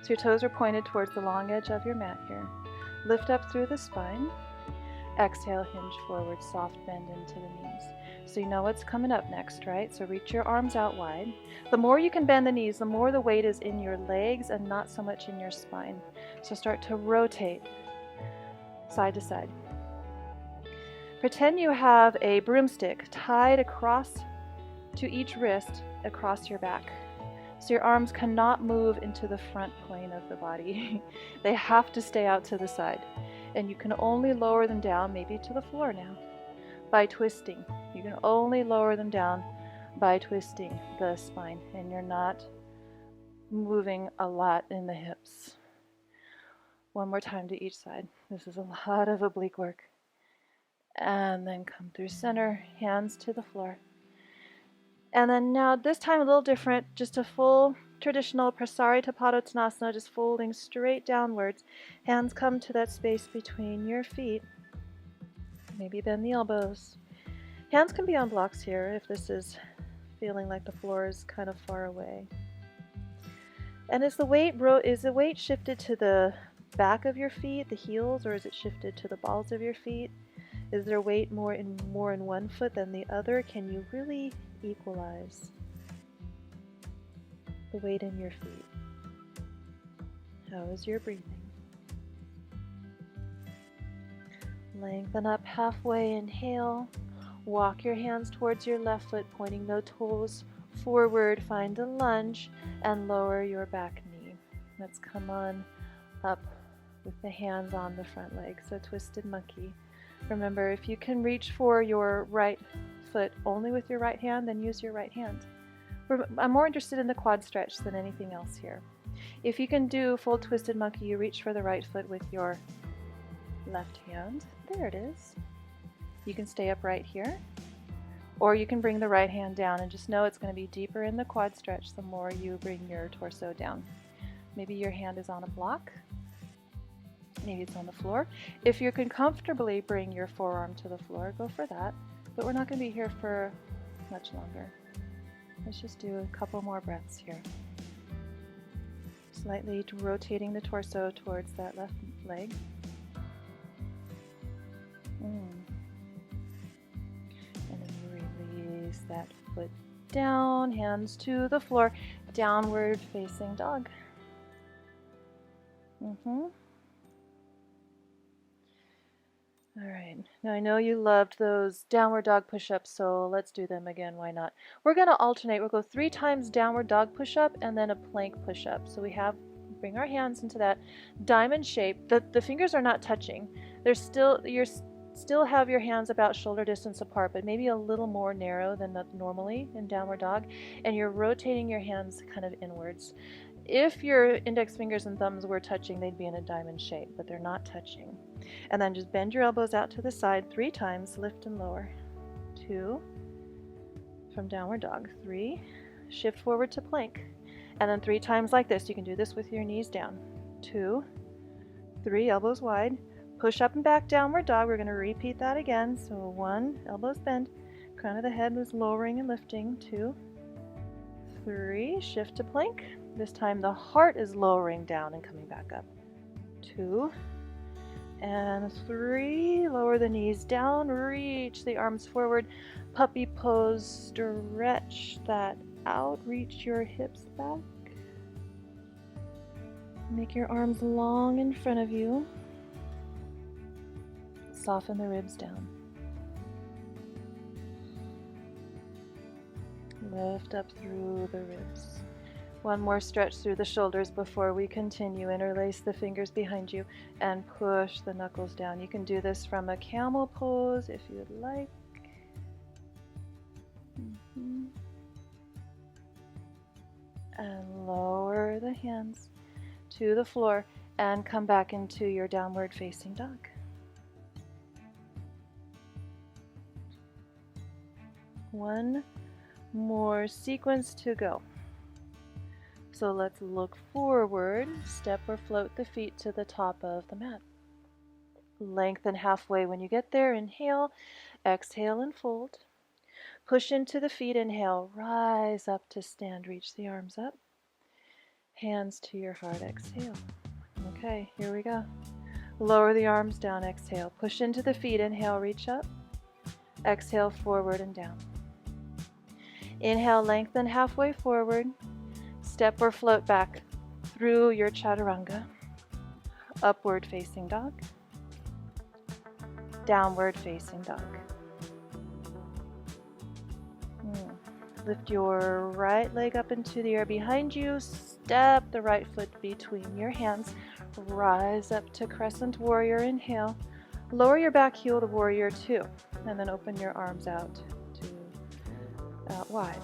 so your toes are pointed towards the long edge of your mat here. Lift up through the spine. Exhale, hinge forward, soft bend into the knees. So you know what's coming up next, right? So reach your arms out wide. The more you can bend the knees, the more the weight is in your legs and not so much in your spine. So start to rotate side to side. Pretend you have a broomstick tied across to each wrist across your back. So your arms cannot move into the front plane of the body. They have to stay out to the side. And you can only lower them down, maybe to the floor now, by twisting. You can only lower them down by twisting the spine, and you're not moving a lot in the hips. One more time to each side. This is a lot of oblique work. And then come through center, hands to the floor. And then now, this time a little different, just a full traditional Prasarita Padottanasana, just folding straight downwards. Hands come to that space between your feet. Maybe bend the elbows. Hands can be on blocks here if this is feeling like the floor is kind of far away. And is the weight shifted to the back of your feet, the heels, or is it shifted to the balls of your feet? Is there weight more in one foot than the other? Can you really equalize? the weight in your feet. How is your breathing? Lengthen up halfway, inhale. Walk your hands towards your left foot, pointing the toes forward. Find a lunge and lower your back knee. Let's come on up with the hands on the front leg, so twisted monkey. Remember, if you can reach for your right foot only with your right hand, then use your right hand. I'm more interested in the quad stretch than anything else here. If you can do full twisted monkey, you reach for the right foot with your left hand. There it is. You can stay upright here, or you can bring the right hand down and just know it's going to be deeper in the quad stretch the more you bring your torso down. Maybe your hand is on a block. Maybe it's on the floor. If you can comfortably bring your forearm to the floor, go for that. But we're not going to be here for much longer. Let's just do a couple more breaths here. Slightly rotating the torso towards that left leg. And then you release that foot down, hands to the floor, downward facing dog. All right, now I know you loved those downward dog push-ups, so let's do them again, why not? We're going to alternate. We'll go 3 times downward dog push-up and then a plank push-up. So bring our hands into that diamond shape. The fingers are not touching. You're still have your hands about shoulder distance apart, but maybe a little more narrow than normally in downward dog, and you're rotating your hands kind of inwards. If your index fingers and thumbs were touching, they'd be in a diamond shape, but they're not touching. And then just bend your elbows out to the side 3 times, lift and lower. 2, from downward dog. 3, shift forward to plank. And then 3 times like this. You can do this with your knees down. 2, 3, elbows wide. Push up and back, downward dog. We're going to repeat that again. So 1, elbows bend. Crown of the head was lowering and lifting. 2, 3, shift to plank. This time the heart is lowering down and coming back up. 2, and 3, lower the knees down, reach the arms forward, puppy pose, stretch that out, reach your hips back. Make your arms long in front of you. Soften the ribs down. Lift up through the ribs. One more stretch through the shoulders before we continue. Interlace the fingers behind you and push the knuckles down. You can do this from a camel pose if you'd like. And lower the hands to the floor and come back into your downward facing dog. One more sequence to go. So let's look forward, step or float the feet to the top of the mat. Lengthen halfway when you get there, inhale, exhale and fold. Push into the feet, inhale, rise up to stand, reach the arms up. Hands to your heart, exhale. Okay, here we go. Lower the arms down, exhale. Push into the feet, inhale, reach up. Exhale, forward and down. Inhale, lengthen halfway forward. Step or float back through your chaturanga. Upward facing dog. Downward facing dog. Lift your right leg up into the air behind you. Step the right foot between your hands. Rise up to crescent warrior. Inhale. Lower your back heel to warrior 2. And then open your arms out wide.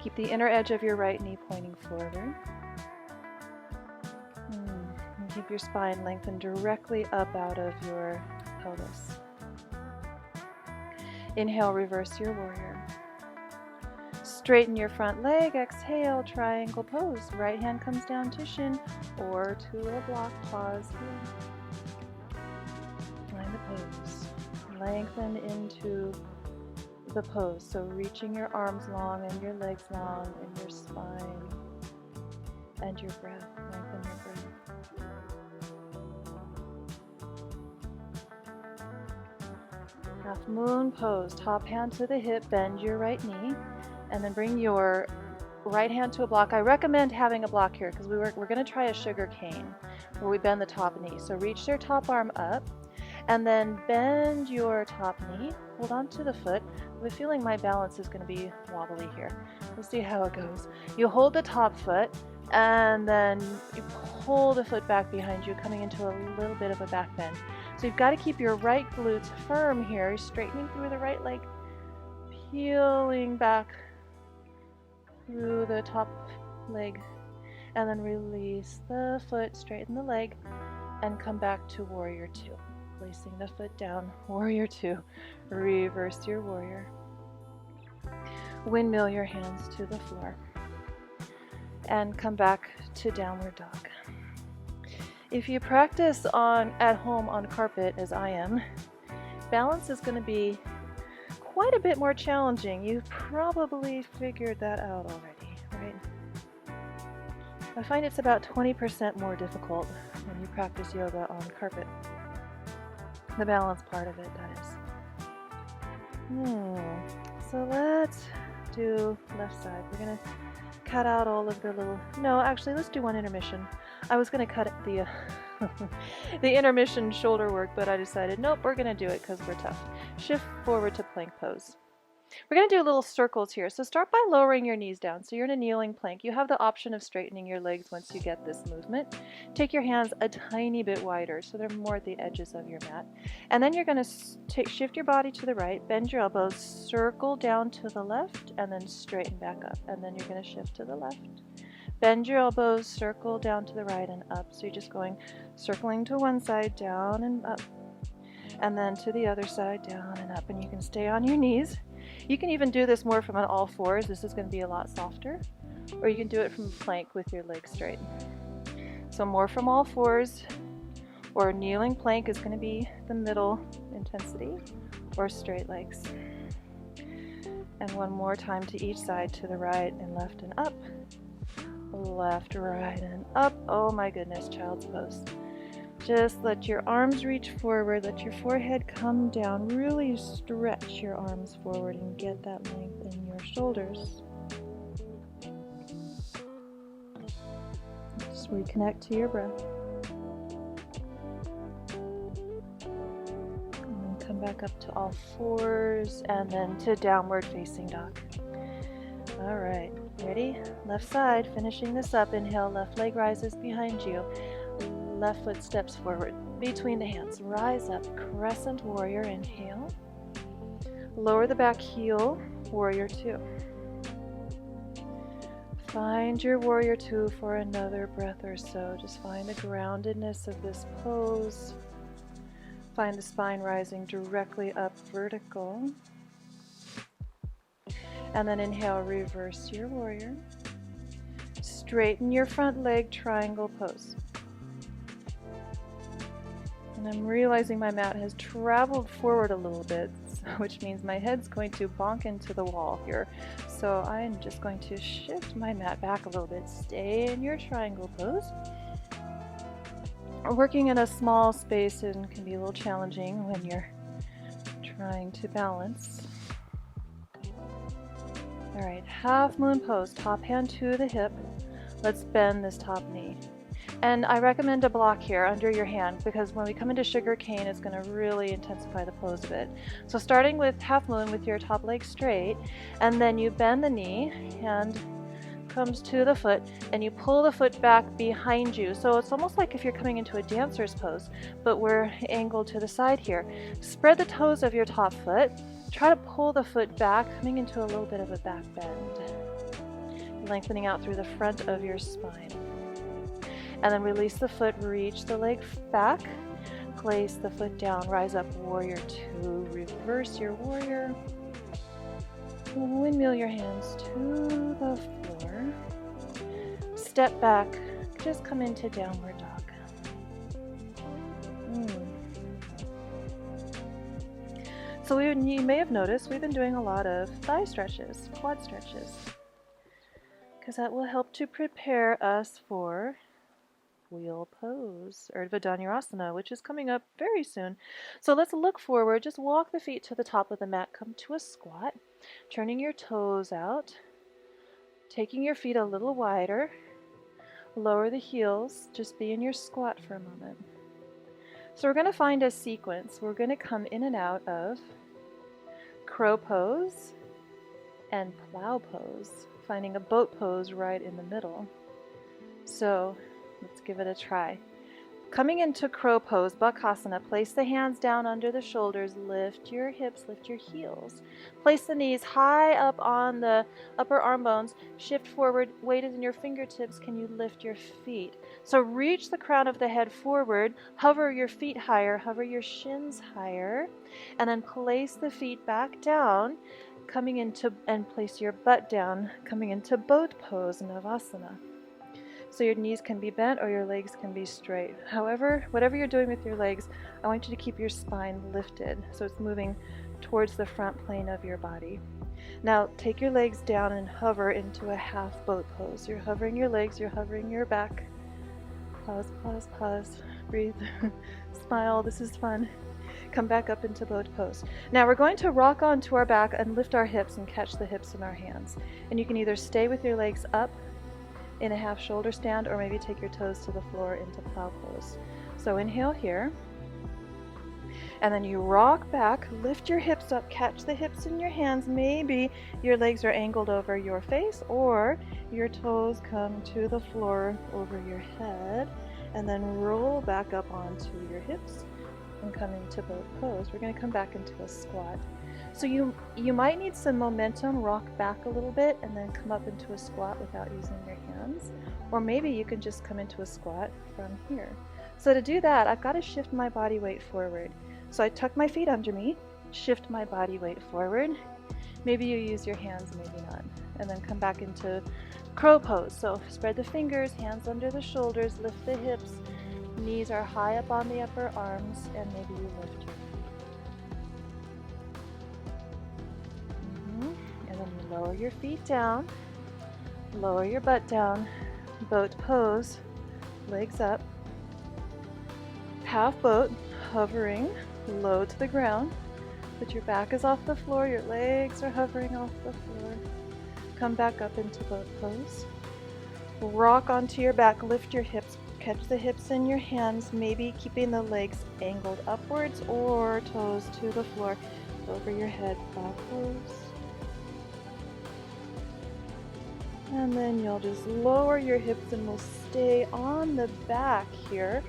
Keep the inner edge of your right knee pointing forward. And keep your spine lengthened directly up out of your pelvis. Inhale, reverse your warrior. Straighten your front leg. Exhale, triangle pose. Right hand comes down to shin or to a block. Pause here. Find the pose. Lengthen into the pose. So reaching your arms long and your legs long and your spine and your breath. Lengthen your breath. Half moon pose. Top hand to the hip. Bend your right knee. And then bring your right hand to a block. I recommend having a block here because we're going to try a sugar cane where we bend the top knee. So reach your top arm up and then bend your top knee. Hold on to the foot. I have a feeling my balance is going to be wobbly here. We'll see how it goes. You hold the top foot and then you pull the foot back behind you, coming into a little bit of a back bend. So you've got to keep your right glutes firm here, straightening through the right leg, peeling back through the top leg, and then release the foot, straighten the leg, and come back to warrior two. Placing the foot down, warrior two, reverse your warrior. Windmill your hands to the floor, and come back to downward dog. If you practice at home on carpet, as I am, balance is going to be quite a bit more challenging. You've probably figured that out already, right? I find it's about 20% more difficult when you practice yoga on carpet. The balance part of it, that is. So let's do left side. We're going to cut out all of the little... No, actually, let's do one intermission. I was going to cut the the intermission shoulder work, but I decided, nope, we're going to do it because we're tough. Shift forward to plank pose. We're going to do little circles here. So start by lowering your knees down. So you're in a kneeling plank. You have the option of straightening your legs once you get this movement. Take your hands a tiny bit wider so they're more at the edges of your mat. And then you're going to shift your body to the right, bend your elbows, circle down to the left, and then straighten back up. And then you're going to shift to the left. Bend your elbows, circle down to the right and up. So you're just going circling to one side, down and up. And then to the other side, down and up. And you can stay on your knees. You can even do this more from an all fours. This is going to be a lot softer. Or you can do it from plank with your legs straight. So more from all fours, or kneeling plank is going to be the middle intensity, or straight legs. And one more time to each side, to the right and left and up. Left, right, and up. Oh my goodness, child's pose. Just let your arms reach forward, let your forehead come down, really stretch your arms forward and get that length in your shoulders. Just reconnect to your breath. And then come back up to all fours and then to downward facing dog. All right, ready? Left side, finishing this up. Inhale, left leg rises behind you. Left foot steps forward between the hands. Rise up, crescent warrior, inhale. Lower the back heel, warrior two. Find your warrior two for another breath or so. Just find the groundedness of this pose. Find the spine rising directly up, vertical. And then inhale, reverse your warrior. Straighten your front leg, triangle pose. And I'm realizing my mat has traveled forward a little bit, which means my head's going to bonk into the wall here. So I'm just going to shift my mat back a little bit. Stay in your triangle pose. Working in a small space can be a little challenging when you're trying to balance. All right, half moon pose, top hand to the hip. Let's bend this top knee. And I recommend a block here under your hand because when we come into sugar cane, it's going to really intensify the pose a bit. So starting with half moon with your top leg straight, and then you bend the knee, hand comes to the foot, and you pull the foot back behind you. So it's almost like if you're coming into a dancer's pose, but we're angled to the side here. Spread the toes of your top foot. Try to pull the foot back, coming into a little bit of a back bend. Lengthening out through the front of your spine. And then release the foot, reach the leg back, place the foot down, rise up, warrior two, reverse your warrior, windmill your hands to the floor, step back, just come into downward dog. So you may have noticed we've been doing a lot of thigh stretches, quad stretches, because that will help to prepare us for wheel pose, urdhva dhanurasana, which is coming up very soon. So let's look forward. Just walk the feet to the top of the mat. Come to a squat, turning your toes out. Taking your feet a little wider, lower the heels, just be in your squat for a moment. So we're going to find a sequence. We're going to come in and out of crow pose and plow pose, finding a boat pose right in the middle. So let's give it a try. Coming into crow pose, Bakasana, place the hands down under the shoulders, lift your hips, lift your heels. Place the knees high up on the upper arm bones, shift forward, weighted in your fingertips, can you lift your feet? So reach the crown of the head forward, hover your feet higher, hover your shins higher, and then place the feet back down, coming into, and place your butt down, coming into boat pose, Navasana. So your knees can be bent or your legs can be straight. However, whatever you're doing with your legs, I want you to keep your spine lifted so it's moving towards the front plane of your body. Now take your legs down and hover into a half boat pose. You're hovering your legs, you're hovering your back. Pause, pause, pause. Breathe. Smile. This is fun. Come back up into boat pose. Now we're going to rock onto our back and lift our hips and catch the hips in our hands. And you can either stay with your legs up in a half shoulder stand, or maybe take your toes to the floor into plow pose. So inhale here, and then you rock back, lift your hips up, catch the hips in your hands. Maybe your legs are angled over your face, or your toes come to the floor over your head, and then roll back up onto your hips and come into boat pose. We're going to come back into a squat. So you might need some momentum, rock back a little bit, and then come up into a squat without using your hands. Or maybe you can just come into a squat from here. So to do that, I've got to shift my body weight forward. So I tuck my feet under me, shift my body weight forward. Maybe you use your hands, maybe not. And then come back into crow pose. So spread the fingers, hands under the shoulders, lift the hips, knees are high up on the upper arms, and maybe you lift your feet. And then you lower your feet down, lower your butt down, boat pose, legs up, half boat, hovering low to the ground, but your back is off the floor, your legs are hovering off the floor. Come back up into boat pose. Rock onto your back, lift your hips, catch the hips in your hands, maybe keeping the legs angled upwards or toes to the floor, over your head, plow pose. And then you'll just lower your hips and we'll stay on the back here.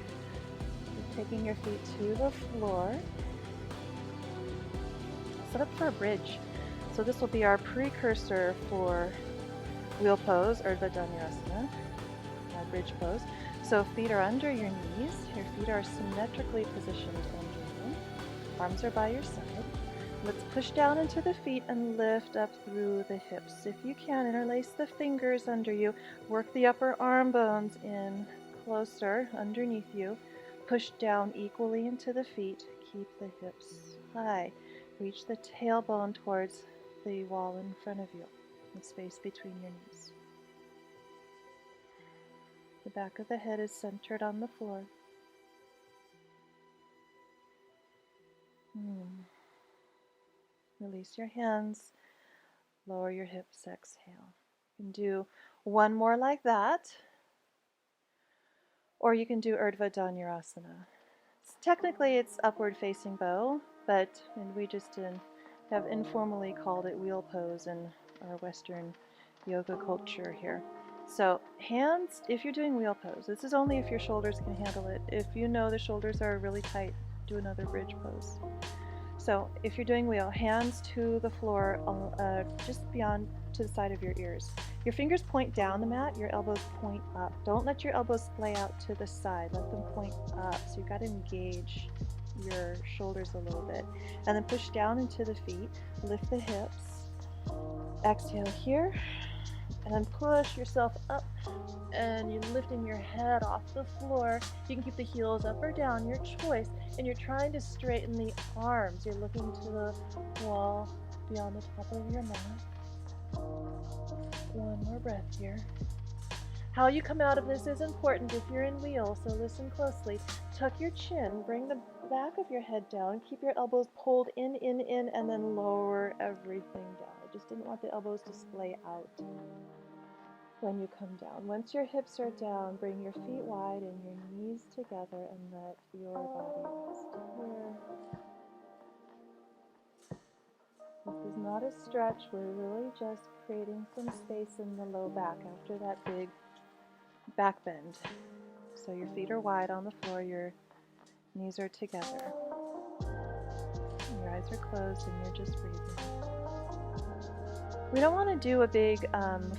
You're taking your feet to the floor. Set up for a bridge. So this will be our precursor for wheel pose, urdhva dhanurasana, bridge pose. So feet are under your knees. Your feet are symmetrically positioned under you. Arms are by your side. Let's push down into the feet and lift up through the hips. If you can, interlace the fingers under you. Work the upper arm bones in closer underneath you. Push down equally into the feet. Keep the hips high. Reach the tailbone towards the wall in front of you, the space between your knees. The back of the head is centered on the floor. Release your hands, lower your hips, exhale. You can do one more like that, or you can do urdhva dhanurasana. Technically it's upward facing bow, but we just have informally called it wheel pose in our Western yoga culture here. So hands, if you're doing wheel pose, this is only if your shoulders can handle it. If you know the shoulders are really tight, do another bridge pose. So if you're doing wheel, hands to the floor, just beyond to the side of your ears. Your fingers point down the mat, your elbows point up. Don't let your elbows splay out to the side, let them point up. So you've got to engage your shoulders a little bit. And then push down into the feet, lift the hips, exhale here, and then push yourself up, and you're lifting your head off the floor. You can keep the heels up or down, your choice, and you're trying to straighten the arms. You're looking to the wall beyond the top of your mat. One more breath here. How you come out of this is important if you're in wheel, so listen closely. Tuck your chin, bring the back of your head down, keep your elbows pulled in, and then lower everything down. I just didn't want the elbows to splay out. when you come down. Once your hips are down, bring your feet wide and your knees together and let your body rest here. This is not a stretch, we're really just creating some space in the low back after that big back bend. So your feet are wide on the floor, your knees are together. Your eyes are closed and you're just breathing. We don't want to do a big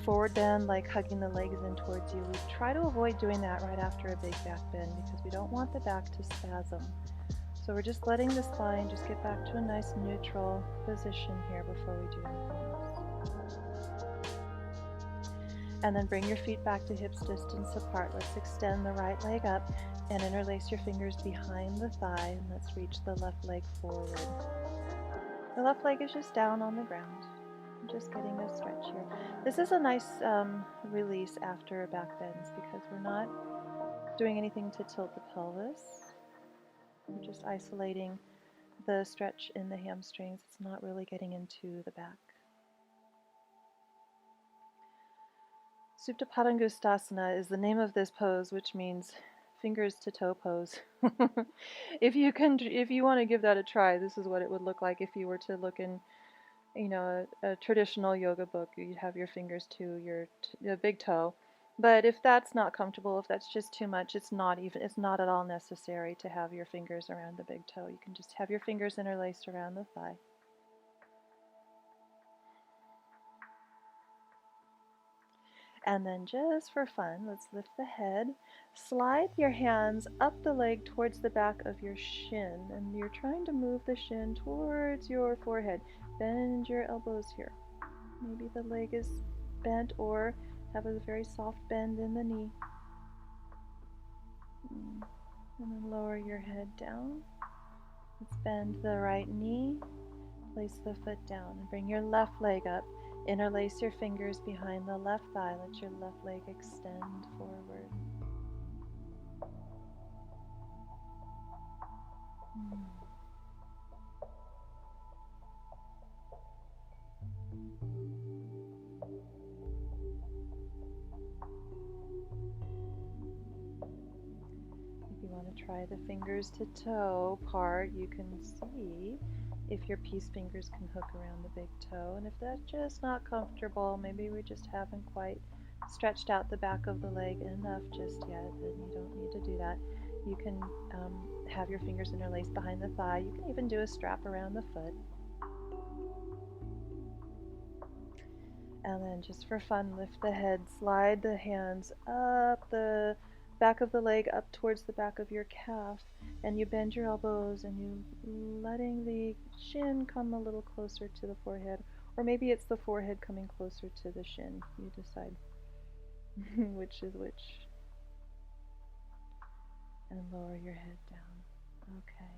forward bend, like hugging the legs in towards you. We try to avoid doing that right after a big back bend because we don't want the back to spasm. So we're just letting the spine just get back to a nice neutral position here before we do anything else. And then bring your feet back to hips distance apart. Let's extend the right leg up and interlace your fingers behind the thigh, and let's reach the left leg forward. The left leg is just down on the ground. Just getting a stretch here. This is a nice release after back bends because we're not doing anything to tilt the pelvis. We're just isolating the stretch in the hamstrings. It's not really getting into the back. Supta Padangusthasana is the name of this pose, which means fingers to toe pose. If you want to give that a try, this is what it would look like if you were to look in, a traditional yoga book. You'd have your fingers to your big toe. But if that's not comfortable, if that's just too much, it's not at all necessary to have your fingers around the big toe. You can just have your fingers interlaced around the thigh. And then just for fun, let's lift the head. Slide your hands up the leg towards the back of your shin. And you're trying to move the shin towards your forehead. Bend your elbows here. Maybe the leg is bent or have a very soft bend in the knee. And then lower your head down. Let's bend the right knee. Place the foot down and bring your left leg up. Interlace your fingers behind the left thigh. Let your left leg extend forward. If you want to try the fingers to toe part, you can see if your peace fingers can hook around the big toe. And if that's just not comfortable, maybe we just haven't quite stretched out the back of the leg enough just yet, then you don't need to do that. You can have your fingers interlaced behind the thigh. You can even do a strap around the foot. And then just for fun, lift the head, slide the hands up the back of the leg up towards the back of your calf, and you bend your elbows and you letting the shin come a little closer to the forehead, or maybe it's the forehead coming closer to the shin. You decide which is which. And lower your head down. Okay.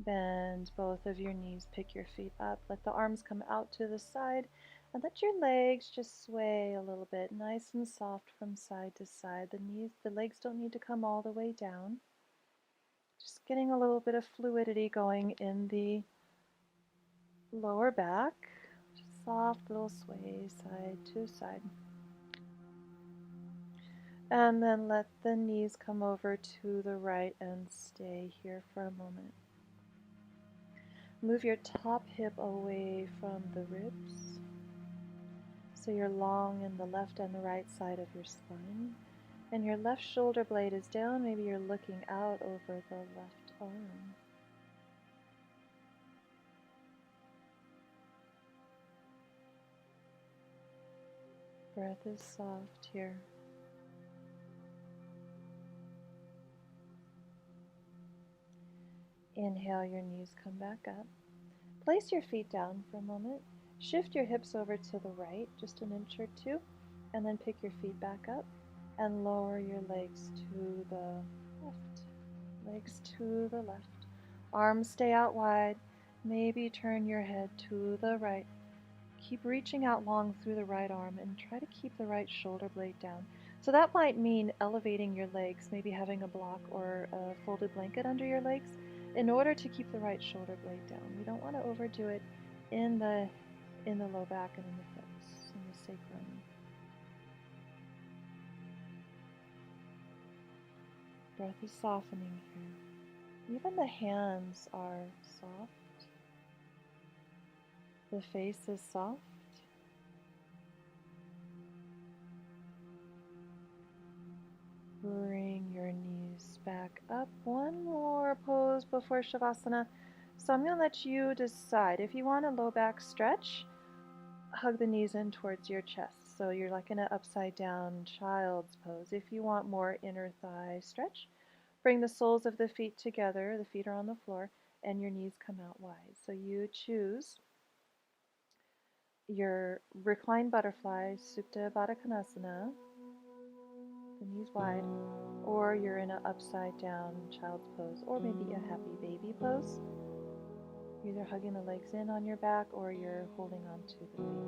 Bend both of your knees, pick your feet up, let the arms come out to the side, and let your legs just sway a little bit, nice and soft from side to side. The legs don't need to come all the way down. Just getting a little bit of fluidity going in the lower back. Just soft little sway side to side. And then let the knees come over to the right and stay here for a moment. Move your top hip away from the ribs, so you're long in the left and the right side of your spine, and your left shoulder blade is down. Maybe you're looking out over the left arm. Breath is soft here. Inhale, your knees come back up. Place your feet down for a moment. Shift your hips over to the right, just an inch or two, and then pick your feet back up and lower your legs to the left. Legs to the left. Arms stay out wide. Maybe turn your head to the right. Keep reaching out long through the right arm and try to keep the right shoulder blade down. So that might mean elevating your legs, maybe having a block or a folded blanket under your legs in order to keep the right shoulder blade down. We don't want to overdo it in the low back and in the hips, in the sacrum. Breath is softening here. Even the hands are soft. The face is soft. Bring your knees back up. One more pose before Shavasana. So I'm going to let you decide. If you want a low back stretch, hug the knees in towards your chest. So you're like in an upside down child's pose. If you want more inner thigh stretch, bring the soles of the feet together. The feet are on the floor and your knees come out wide. So you choose your reclined butterfly, Supta Baddha Konasana, the knees wide, or you're in an upside down child's pose, or maybe a happy baby pose. You're either hugging the legs in on your back or you're holding on to the feet.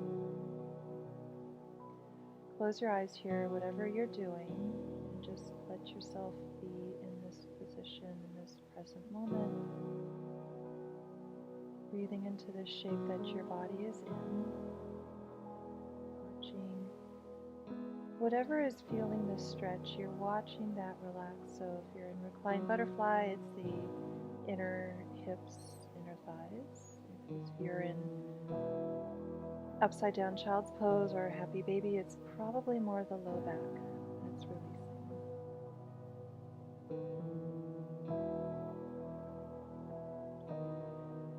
Close your eyes here, whatever you're doing, and just let yourself be in this position, in this present moment. Breathing into the shape that your body is in. Watching whatever is feeling the stretch, you're watching that relax. So if you're in reclined butterfly, it's the inner hips, inner thighs. If you're in upside down child's pose or happy baby, it's probably more the low back that's releasing.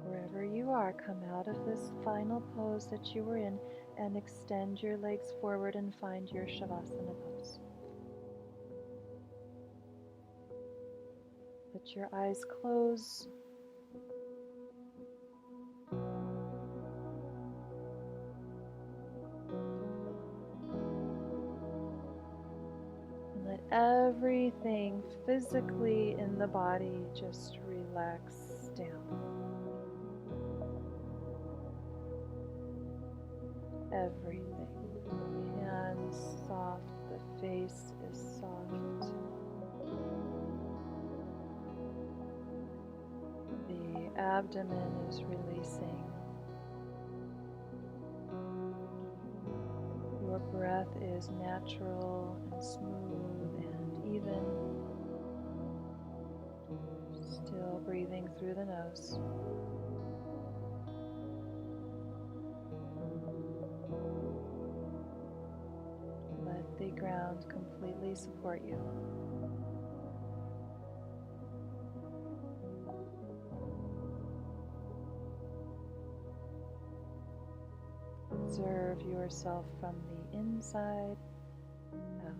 Wherever you are, come out of this final pose that you were in and extend your legs forward and find your Shavasana pose. Let your eyes close. And let everything physically in the body just relax down. Everything. Hands soft, the face is soft. The abdomen is releasing. Your breath is natural and smooth and even. Still breathing through the nose. Let the ground completely support you. Observe yourself from the inside out.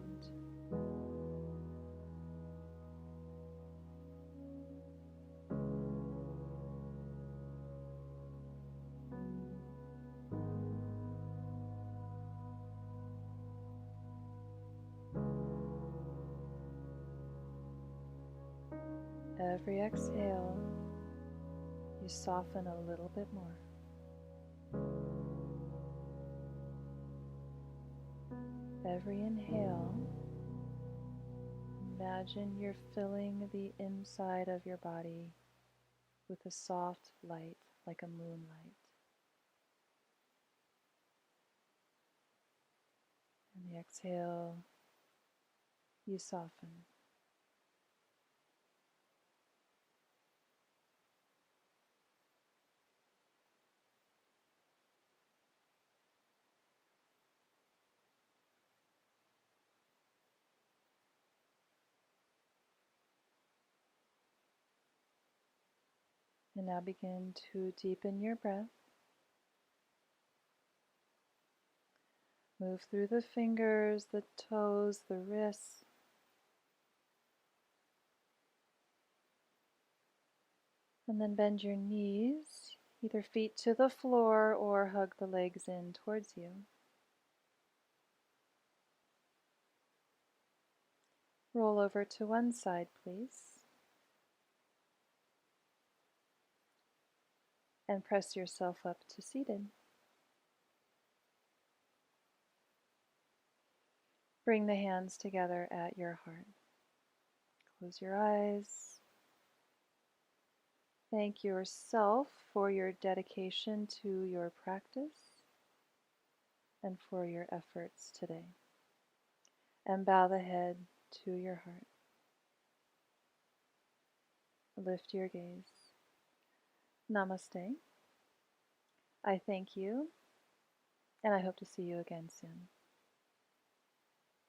Every exhale, you soften a little bit more. Every inhale, imagine you're filling the inside of your body with a soft light, like a moonlight. And the exhale, you soften. And now begin to deepen your breath. Move through the fingers, the toes, the wrists. And then bend your knees, either feet to the floor or hug the legs in towards you. Roll over to one side, please. And press yourself up to seated. Bring the hands together at your heart. Close your eyes. Thank yourself for your dedication to your practice and for your efforts today. And bow the head to your heart. Lift your gaze. Namaste. I thank you, and I hope to see you again soon.